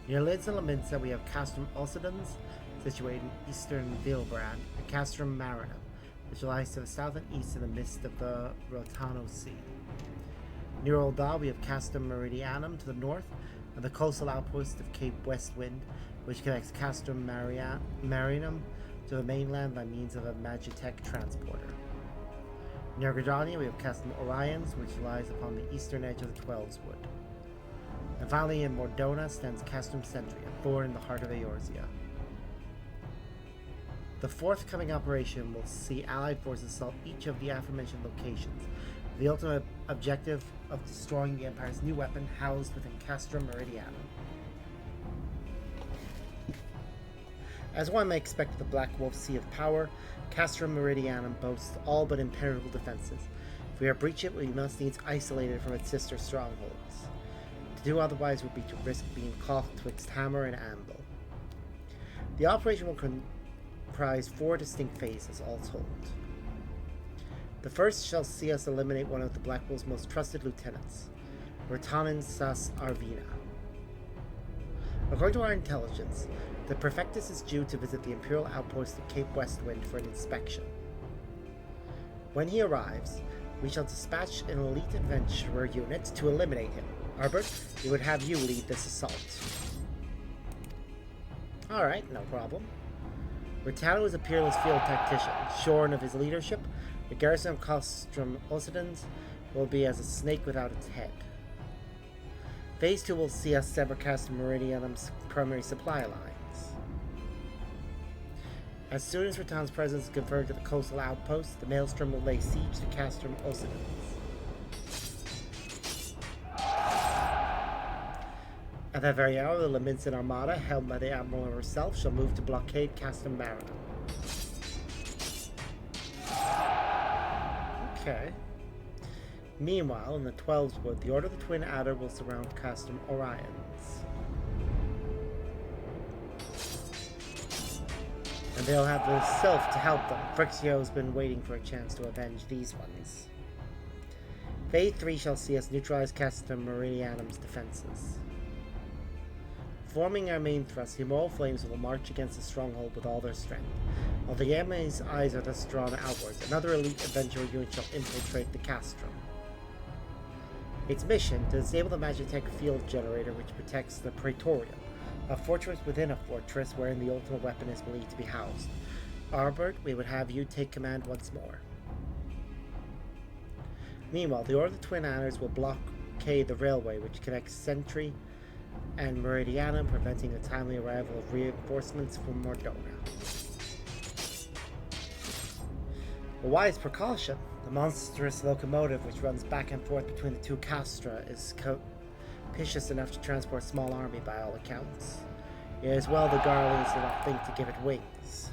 Near Limsa, we have Castrum Ossidans, situated in eastern Vilbrand, and Castrum Marinum, which lies to the south and east in the midst of the Rotano Sea. Near Ul'dah, we have Castrum Meridianum to the north, and the coastal outpost of Cape Westwind, which connects Castrum Marinum to the mainland by means of a Magitech transporter. Near Gridania, we have Castrum Orions, which lies upon the eastern edge of the Twelveswood. And finally, in Mordona stands Castrum Centri, a thorn in the heart of Eorzea. The forthcoming operation will see Allied forces assault each of the aforementioned locations, with the ultimate objective of destroying the Empire's new weapon housed within Castrum Meridianum. As one may expect with the Black Wolf Sea of Power, Castrum Meridianum boasts all but impenetrable defenses. If we are breach it, we must needs isolate it from its sister strongholds. To do otherwise would be to risk being caught twixt hammer and anvil. The operation will comprise 4 distinct phases, all told. The first shall see us eliminate one of the Black Wolf's most trusted lieutenants, Ratanin Sas Arvina. According to our intelligence, the Prefectus is due to visit the Imperial outpost at Cape Westwind for an inspection. When he arrives, we shall dispatch an elite adventurer unit to eliminate him. Arbert, we would have you lead this assault. Alright, no problem. Rotano is a peerless field tactician. Shorn of his leadership, the garrison of Castrum Ossidans will be as a snake without its head. Phase 2 will see us sever Castrum Meridianum's primary supply lines. As soon as Ratan's presence is confirmed at the coastal outpost, the Maelstrom will lay siege to Castrum Ossidans. At that very hour, the Leminson Armada, held by the Admiral herself, shall move to blockade Castrum Marinum. Okay. Meanwhile, in the Twelveswood, the Order of the Twin Adder will surround Castrum Orions. And they'll have the Sylph to help them. Phrixio's been waiting for a chance to avenge these ones. Phase 3 shall see us neutralize Castrum Meridianum's defenses. Forming our main thrust, the Immortal Flames will march against the stronghold with all their strength. While the enemy's eyes are thus drawn outwards, another elite adventurer unit shall infiltrate the Castrum. Its mission, to disable the Magitech field generator which protects the Praetorium, a fortress within a fortress wherein the ultimate weapon is believed to be housed. Arbert, we would have you take command once more. Meanwhile, the Order of the Twin Adders will blockade the railway which connects Centri and Meridianum, preventing the timely arrival of reinforcements from Mordona. A wise precaution. The monstrous locomotive which runs back and forth between the two castra is capacious enough to transport a small army by all accounts. It is well the Garleans did not think to give it wings.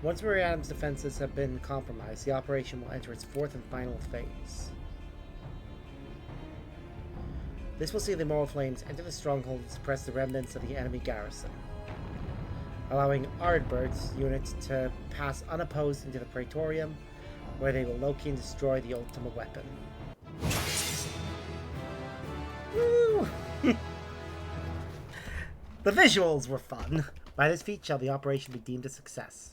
Once Meridianum's defenses have been compromised, the operation will enter its 4th and final phase. This will see the Immortal Flames enter the stronghold and suppress the remnants of the enemy garrison, allowing Ardbert's unit to pass unopposed into the Praetorium, where they will locate and destroy the ultimate weapon. Woo! The visuals were fun. By this feat shall the operation be deemed a success.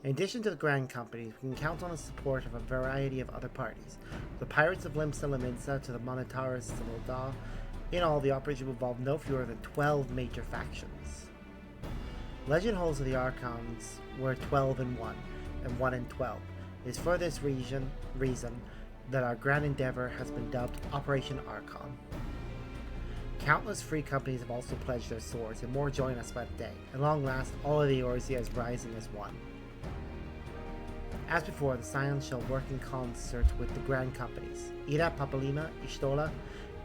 In addition to the Grand Companies, we can count on the support of a variety of other parties. The Pirates of Limsa Laminsa to the Monetarists of Ul'dah. In all, the operation will involve no fewer than 12 major factions. Legend holds that the Archons were 12 in 1, and 1 in 12. It is for this reason that our grand endeavor has been dubbed Operation Archon. Countless free companies have also pledged their swords, and more join us by the day. At long last, all of the Eorzea is rising as one. As before, the Scions shall work in concert with the Grand Companies. Ida, Papalima, Ishtola,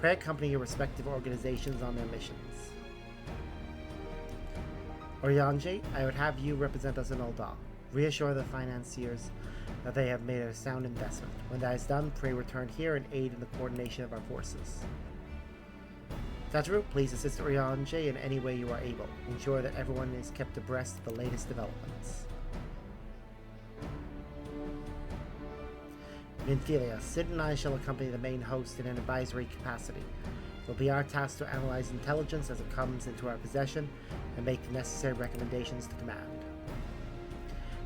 pray accompany your respective organizations on their missions. Oriange, I would have you represent us in Ul'dah. Reassure the financiers that they have made a sound investment. When that is done, pray return here and aid in the coordination of our forces. Centri, please assist Oriange in any way you are able. Ensure that everyone is kept abreast of the latest developments. Nymphelia, Sid and I shall accompany the main host in an advisory capacity. It will be our task to analyze intelligence as it comes into our possession and make the necessary recommendations to command.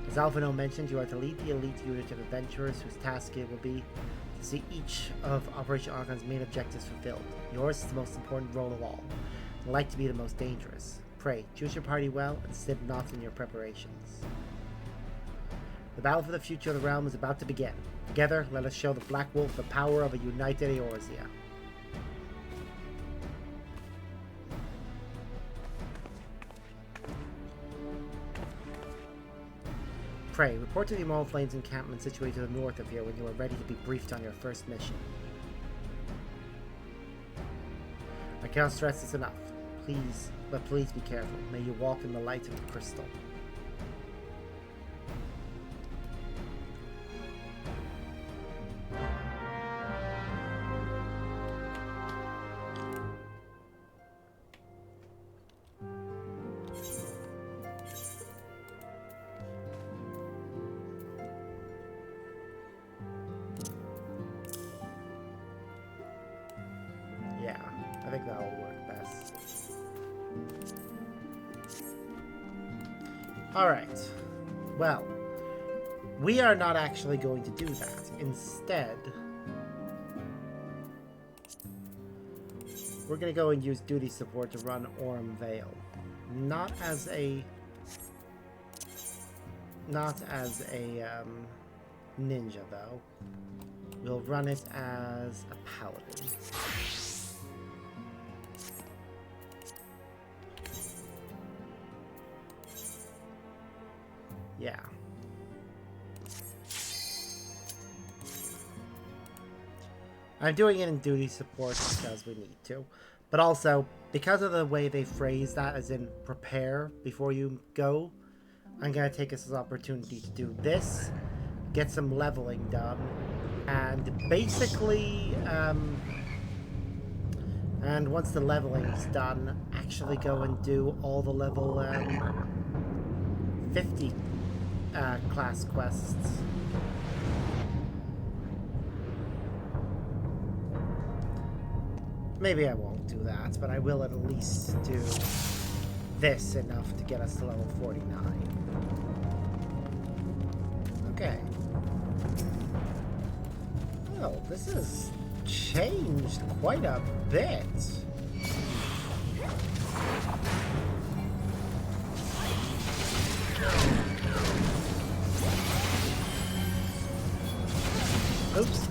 As Alphino mentioned, you are to lead the elite unit of adventurers whose task it will be to see each of Operation Archon's main objectives fulfilled. Yours is the most important role of all, and like to be the most dangerous. Pray, choose your party well and snib not in your preparations. The battle for the future of the realm is about to begin. Together, let us show the Black Wolf the power of a united Eorzea. Pray, report to the Emerald Flames encampment situated to the north of here when you are ready to be briefed on your first mission. I cannot stress this enough. Please be careful. May you walk in the light of the crystal. I think that'll work best. Alright. Well, we are not actually going to do that. Instead, we're going to go and use duty support to run Orm Vale. Not as a ninja, though. We'll run it as a paladin. Yeah. I'm doing it in duty support because we need to. But also, because of the way they phrase that, as in prepare before you go, I'm going to take this as an opportunity to do this, get some leveling done, and basically, and once the leveling is done, actually go and do all the level 50 class quests. Maybe I won't do that, but I will at least do this enough to get us to level 49. Okay. Well, this has changed quite a bit. Oops.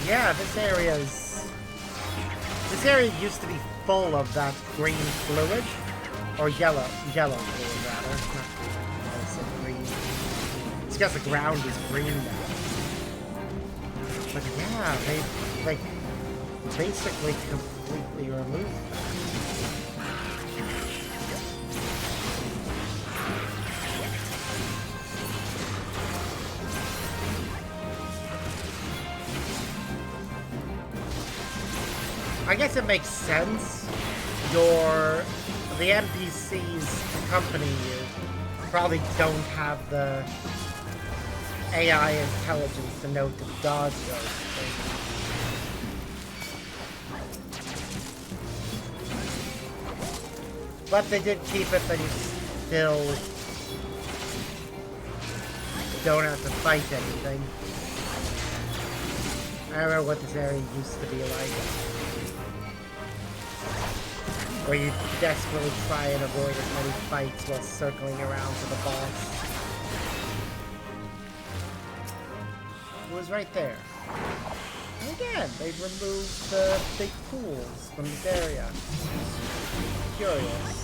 Yeah, this area used to be full of that green fluid, or yellow fluid rather. Not green, I said green. It's because the ground is green now. But yeah, they like basically completely removed that. I guess it makes sense. The NPCs accompanying you probably don't have the AI intelligence to know to dodge those things. But they did keep it that you still don't have to fight anything. I remember what this area used to be like. Where you desperately try and avoid as many fights while circling around to the boss. It was right there. And again, they've removed the big pools from this area. Curious.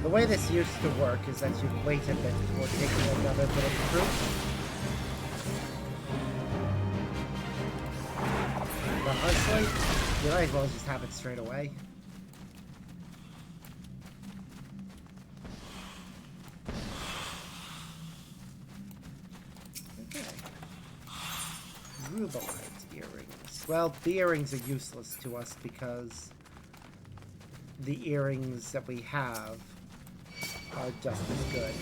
The way this used to work is that you wait a bit before taking another bit of fruit. But honestly, you might as well just have it straight away. Okay. Rubelite earrings. Well, the earrings are useless to us because the earrings that we have are just as good.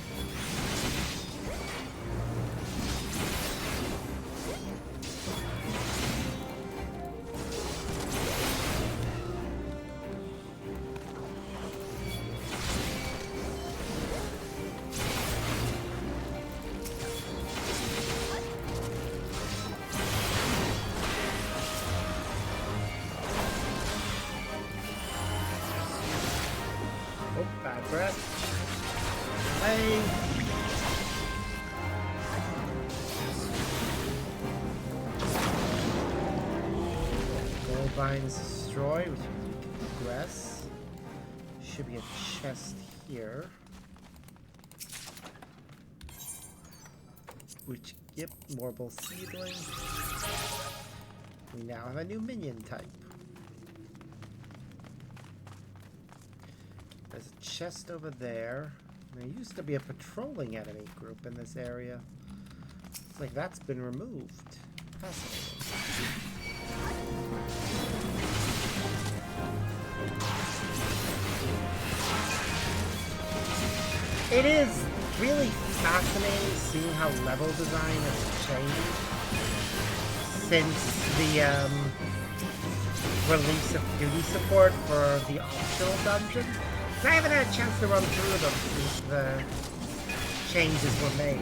Oh, bad breath. Hey. Gold vines destroyed, which means we can progress. Should be a chest here. Which, yep, Morble Seedling. We now have a new minion type. There's a chest over there. There used to be a patrolling enemy group in this area. It's like that's been removed. Fascinating. It is really fascinating seeing how level design has changed since the release of duty support for the optional dungeons. I haven't had a chance to run through them since the changes were made.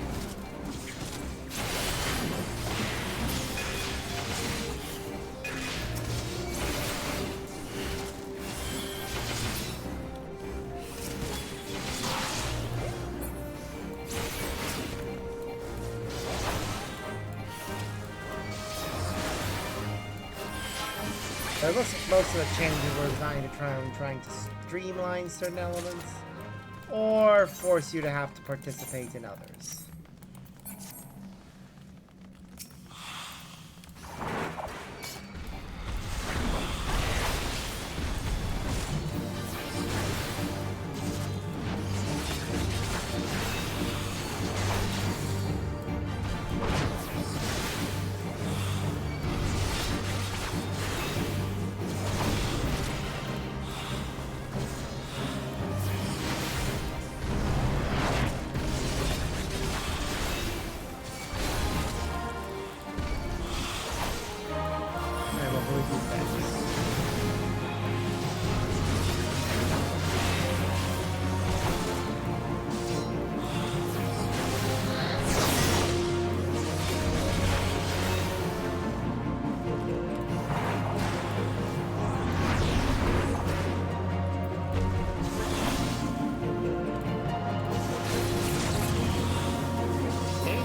It looks like most of the changes were designed to trying to streamline certain elements, or force you to have to participate in others.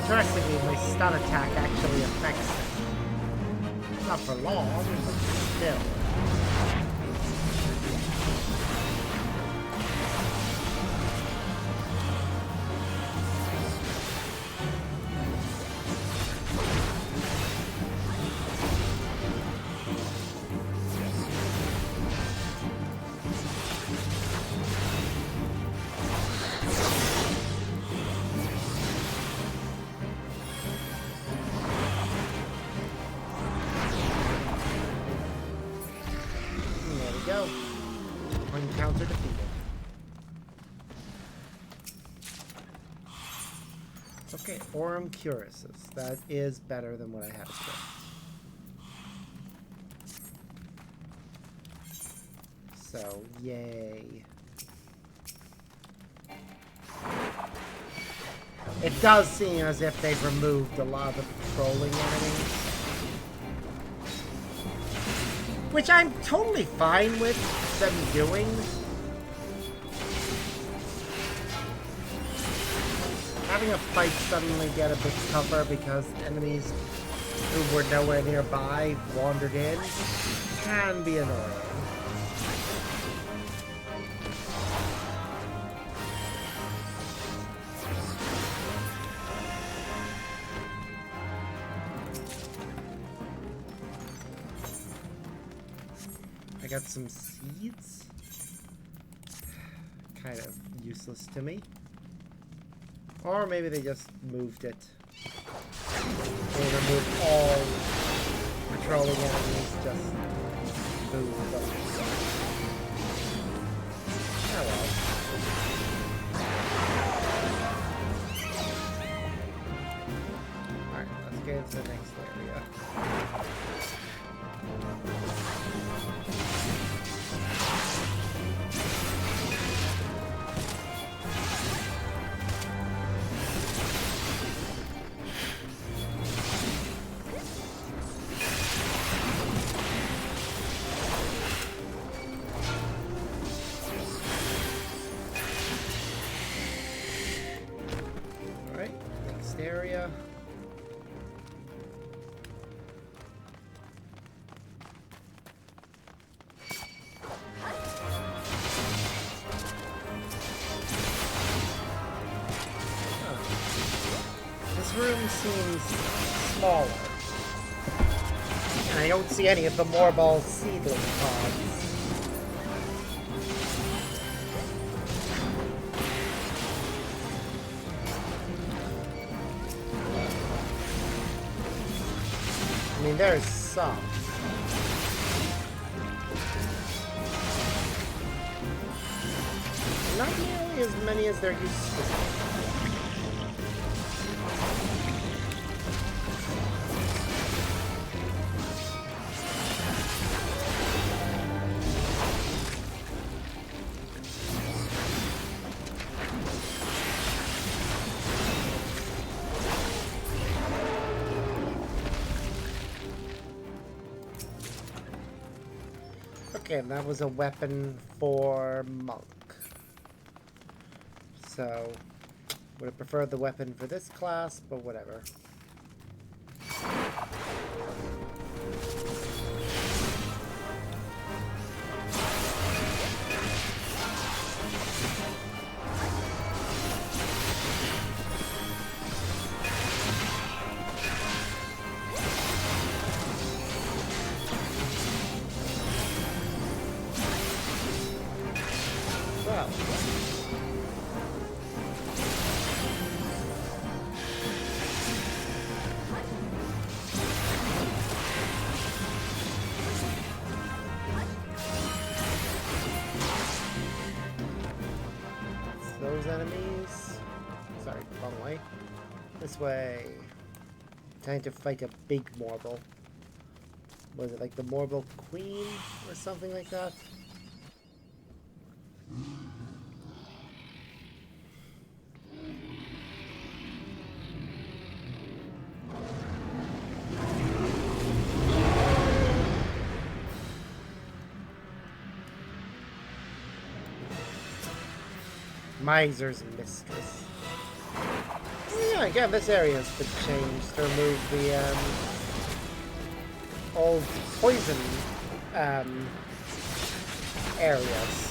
Interestingly, my stun attack actually affects them. Not for long, but still. Encounter defeated. Okay, Aurum Curiouses. That is better than what I had equipped. So, yay. It does seem as if they've removed a lot of the patrolling enemies. Which I'm totally fine with them doing. Having a fight suddenly get a bit tougher because enemies who were nowhere nearby wandered in can be annoying. I got some seeds. Kind of useless to me. Or maybe they just moved it. They removed all patrolling enemies, just moved them. Oh well. Alright, let's get into the next area. Area. This room seems smaller. And I don't see any of the Morball seedling pods. I mean, there's some. Not nearly as many as there used to be. Okay, and that was a weapon for Monk. So, would have preferred the weapon for this class, but whatever. This way. Time to fight a big Morble. Was it like the Morble Queen or something like that? Miser's Mistress. Yeah, again, this area has been changed to remove the old poison areas.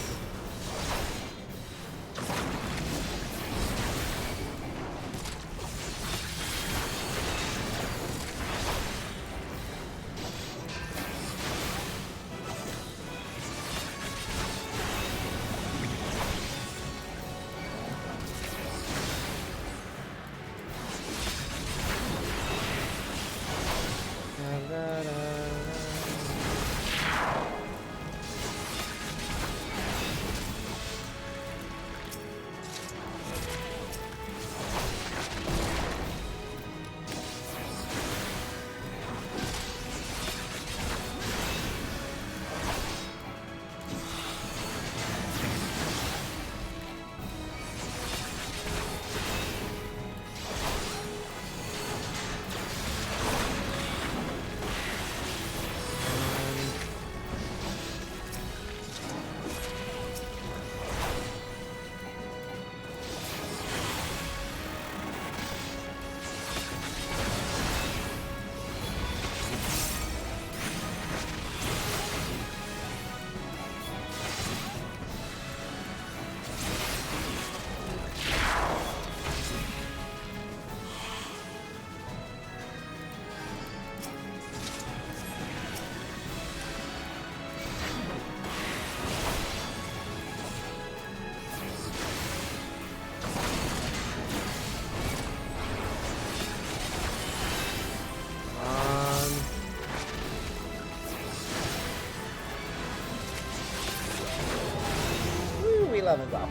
Levels up.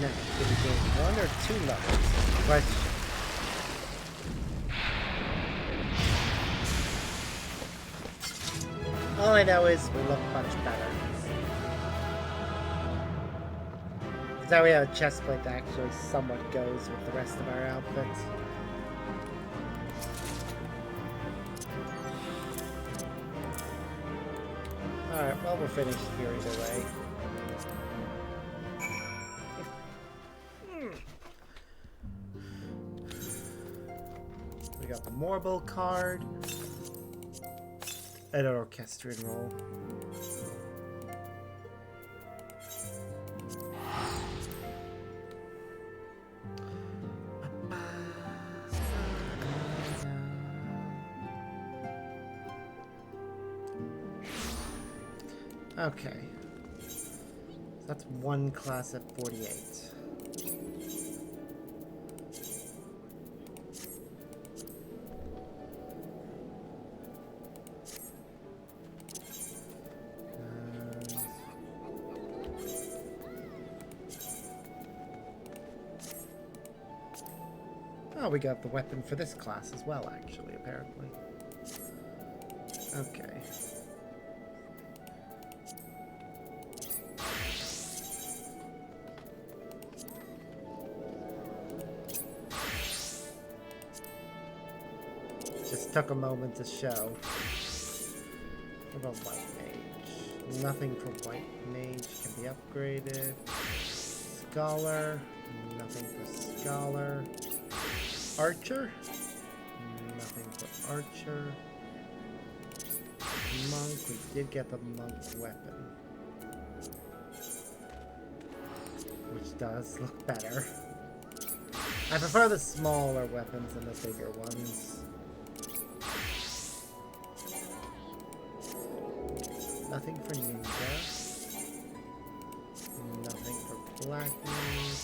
No, did we gain 1 or 2 levels? Question. All I know is we look much better. Now we have a chest plate that actually somewhat goes with the rest of our outfits. Alright, well, we're finished here either way. We got the Morble card. And an orchestrion roll. Okay. That's one class at 48. Oh, we got the weapon for this class as well, actually, apparently. Okay. Just took a moment to show. What about White Mage? Nothing from White Mage can be upgraded. Scholar. Nothing for Scholar. Archer? Nothing for Archer. Monk, we did get the Monk weapon. Which does look better. I prefer the smaller weapons than the bigger ones. Nothing for Ninja. Nothing for Black Mage.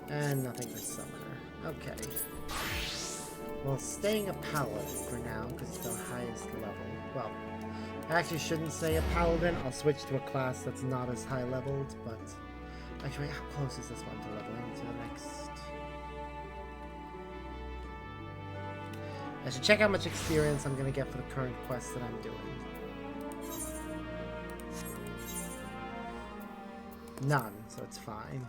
And nothing for Summoner. Okay. Well, staying a Paladin for now, because it's the highest level. Well, I actually shouldn't say a Paladin. I'll switch to a class that's not as high leveled, but Actually, how close is this one to leveling to the next? I should check how much experience I'm gonna get for the current quest that I'm doing. None, so it's fine.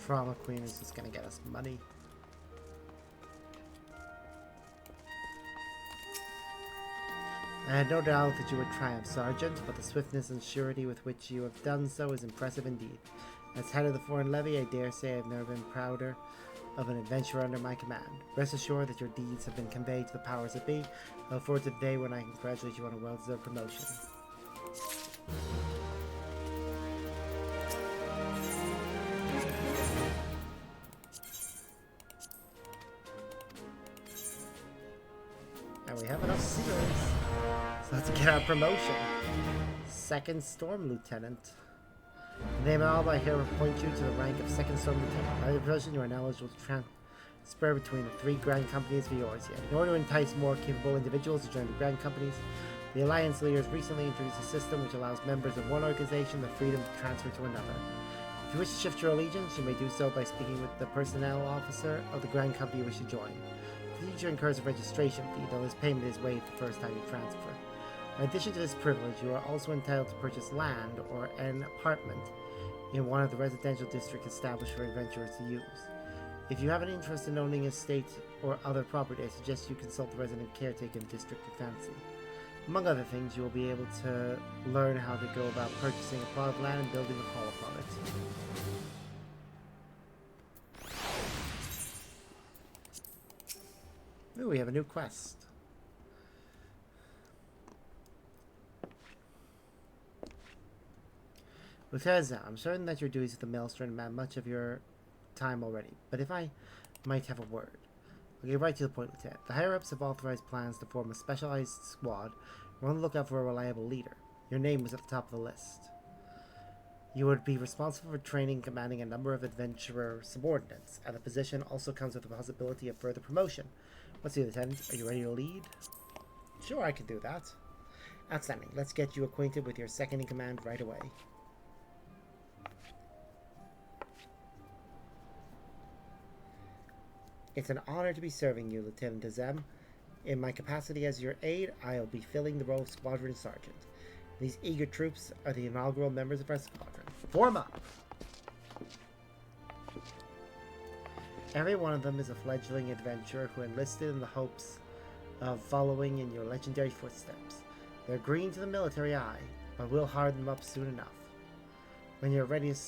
Trauma Queen is just gonna get us money. I had no doubt that you would triumph, Sergeant, but the swiftness and surety with which you have done so is impressive indeed. As head of the Foreign Levy, I dare say I've never been prouder of an adventurer under my command. Rest assured that your deeds have been conveyed to the powers that be. I look forward to the day when I congratulate you on a well-deserved promotion. And we have enough seals. So let's get our promotion. Second Storm Lieutenant. Name all, I here appoint you to the rank of Second Storm Lieutenant. By the promotion, you are now eligible to transfer between the 3 Grand Companies of Eorzea. In order to entice more capable individuals to join the Grand Companies, the Alliance leaders recently introduced a system which allows members of one organization the freedom to transfer to another. If you wish to shift your allegiance, you may do so by speaking with the personnel officer of the Grand Company you wish to join. The teacher incurs a registration fee, though this payment is waived the first time you transfer. In addition to this privilege, you are also entitled to purchase land or an apartment in one of the residential districts established for adventurers to use. If you have an interest in owning a estate or other property, I suggest you consult the resident caretaker in the district you fancy. Among other things, you will be able to learn how to go about purchasing a plot of land and building a hall upon it. Ooh, we have a new quest. Lieutenant, I'm certain that your duties at the Maelstrom demand much of your time already, but if I might have a word. I'll get right to the point, Lieutenant. The higher-ups have authorized plans to form a specialized squad. We're on the lookout for a reliable leader. Your name was at the top of the list. You would be responsible for training and commanding a number of adventurer subordinates, and the position also comes with the possibility of further promotion. What's the Lieutenant? Are you ready to lead? Sure, I can do that. Outstanding. Let's get you acquainted with your second-in-command right away. It's an honor to be serving you, Lieutenant Azem. In my capacity as your aide, I'll be filling the role of Squadron Sergeant. These eager troops are the inaugural members of our squadron. Form up! Every one of them is a fledgling adventurer who enlisted in the hopes of following in your legendary footsteps. They're green to the military eye, but we'll harden them up soon enough. When you're ready to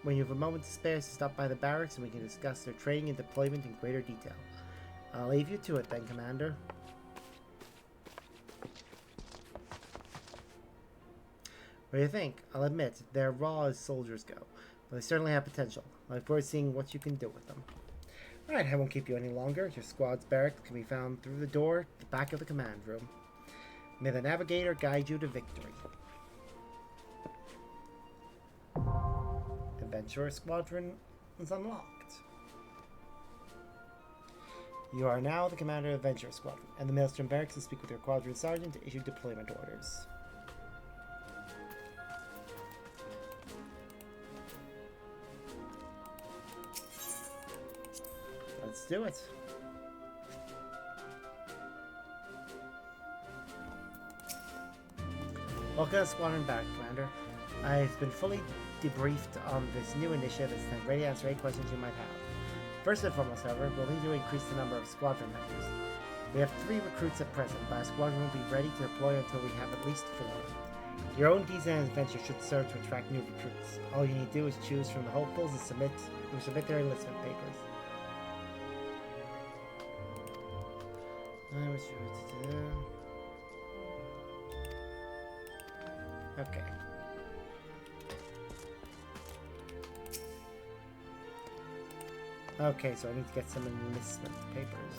When you have a moment to spare, stop by the barracks and we can discuss their training and deployment in greater detail. I'll leave you to it then, Commander. What do you think? I'll admit, they're raw as soldiers go, but they certainly have potential. I look forward to seeing what you can do with them. Alright, I won't keep you any longer. Your squad's barracks can be found through the door at the back of the command room. May the Navigator guide you to victory. Adventurer Squadron is unlocked. You are now the commander of Adventurer Squadron, and the Maelstrom Barracks to speak with your Squadron Sergeant to issue deployment orders. Let's do it. Welcome to Squadron Barracks, Commander. I've been fully debriefed on this new initiative and stand ready to answer any questions you might have. First and foremost, however, we'll need to increase the number of squadron members. We have 3 recruits at present, but our squadron will be ready to deploy until we have at least 4. Your own deeds and adventure should serve to attract new recruits. All you need to do is choose from the hopefuls and submit their enlistment papers. Okay. Okay, so I need to get some enlistment papers.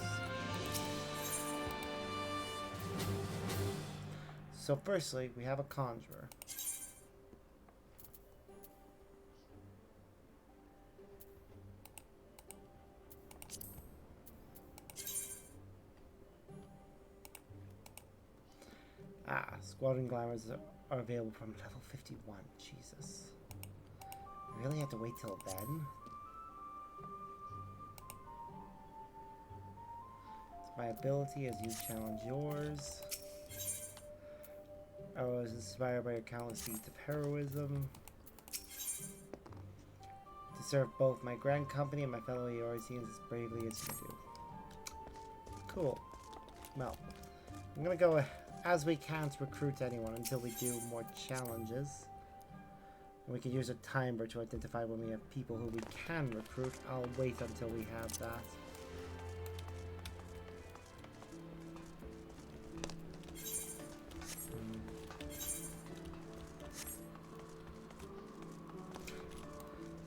So firstly, we have a conjurer. Ah, Squadron Glamours are available from level 51. Jesus. I really have to wait till then? My ability as you challenge yours. I was inspired by your countless feats of heroism. To serve both my grand company and my fellow Eorzeans as bravely as you do. Cool. Well, I'm gonna go as we can't recruit anyone until we do more challenges. And we can use a timer to identify when we have people who we can recruit. I'll wait until we have that.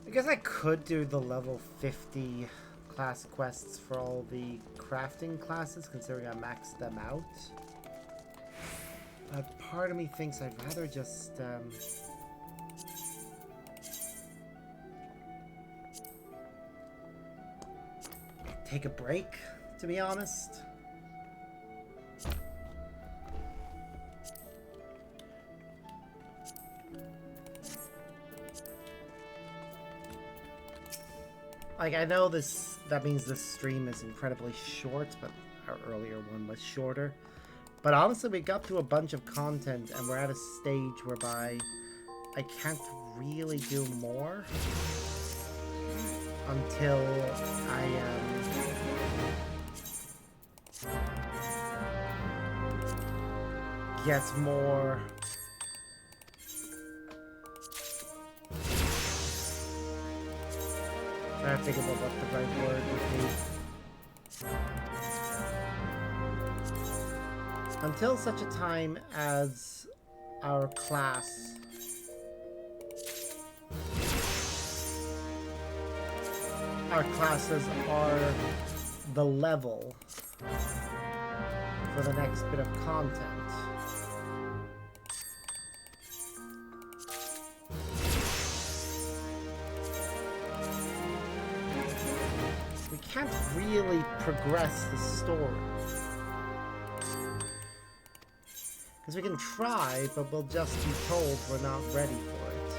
I guess I could do the level 50 class quests for all the crafting classes, considering I maxed them out. But part of me thinks I'd rather just take a break, to be honest. Like, I know that means this stream is incredibly short, but our earlier one was shorter. But honestly, we got through a bunch of content, and we're at a stage whereby I can't really do more until I get more. Trying to think about what the right word would be. Until such a time as our classes are the level for the next bit of content. We can't really progress the story. Because we can try, but we'll just be told we're not ready for it.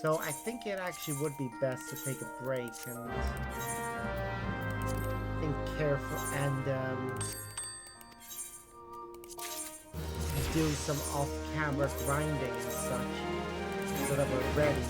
So I think it actually would be best to take a break and think careful and do some off-camera grinding and such so that we're ready.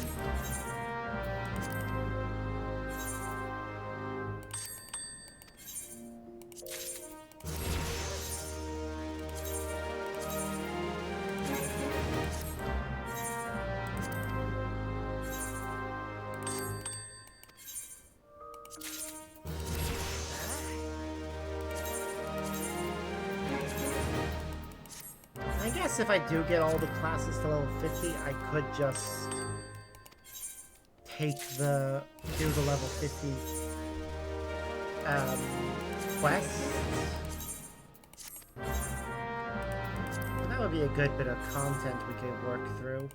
If I do get all the classes to level 50, I could just do the level 50 quests. That would be a good bit of content we could work through.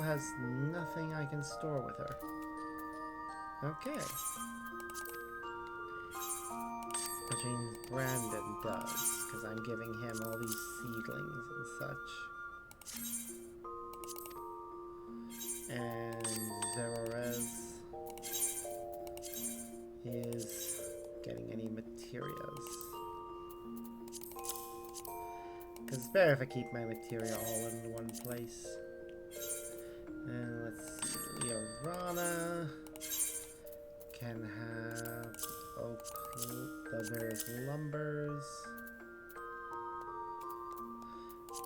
Has nothing I can store with her. Okay. Which means Brandon does, because I'm giving him all these seedlings and such. And Zerorez is getting any materials. Because it's better if I keep my material all in one place. And let's see, Leorana can have the various lumbers.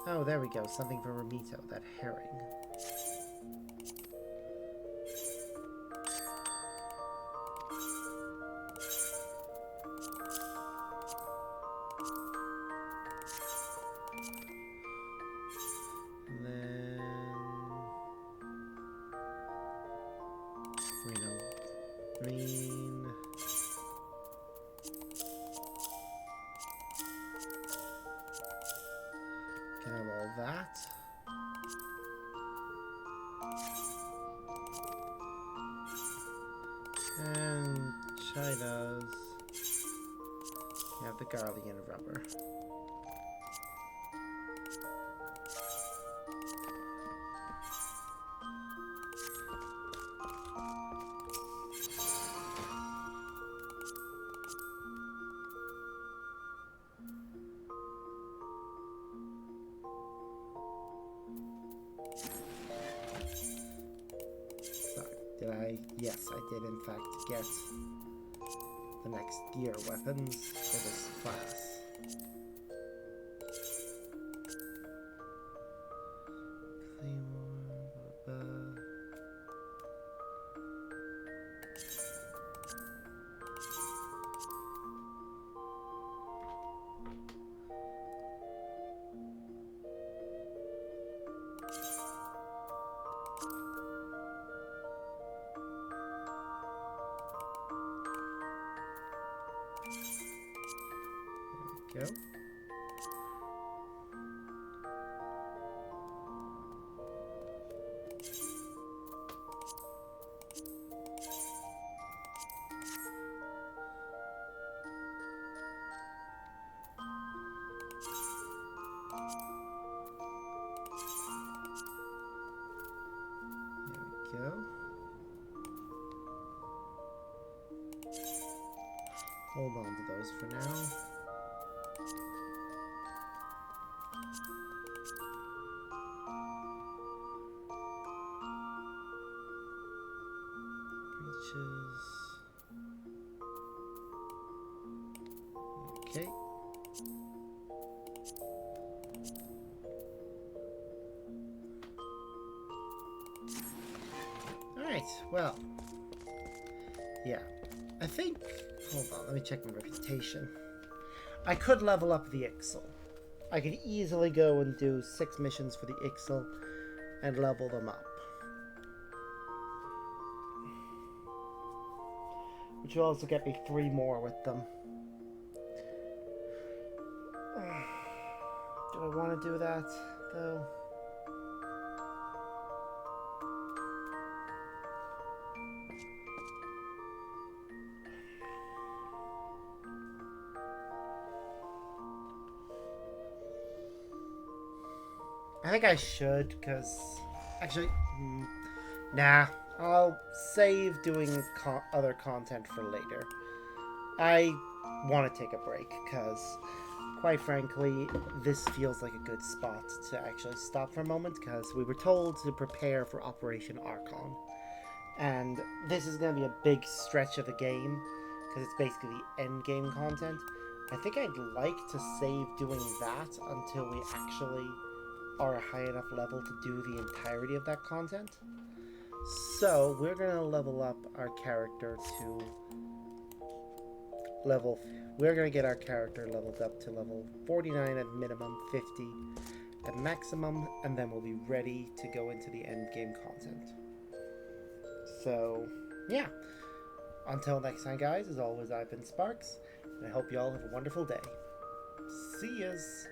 Oh, there we go, something for Ramito, that herring. mean... Can I have all that? And China's... Can have the garlic and rubber. Did I? Yes, I did in fact get the next gear weapons for this class. Claymore, blah, blah. Go. There we go. Hold on to those for now. Okay. Alright, well. Yeah. I think... Hold on, let me check my reputation. I could level up the Ixal. I could easily go and do 6 missions for the Ixal and level them up. Which will also get me 3 more with them. Do I want to do that, though? I think I should, because... Actually, nah. I'll save doing other content for later. I want to take a break, because, quite frankly, this feels like a good spot to actually stop for a moment, because we were told to prepare for Operation Archon. And this is going to be a big stretch of the game, because it's basically the end game content. I think I'd like to save doing that until we actually are a high enough level to do the entirety of that content. So, we're going to level up our character to level... We're going to get our character leveled up to level 49 at minimum, 50 at maximum, and then we'll be ready to go into the end game content. So, yeah. Until next time, guys, as always, I've been Sparks, and I hope you all have a wonderful day. See yas!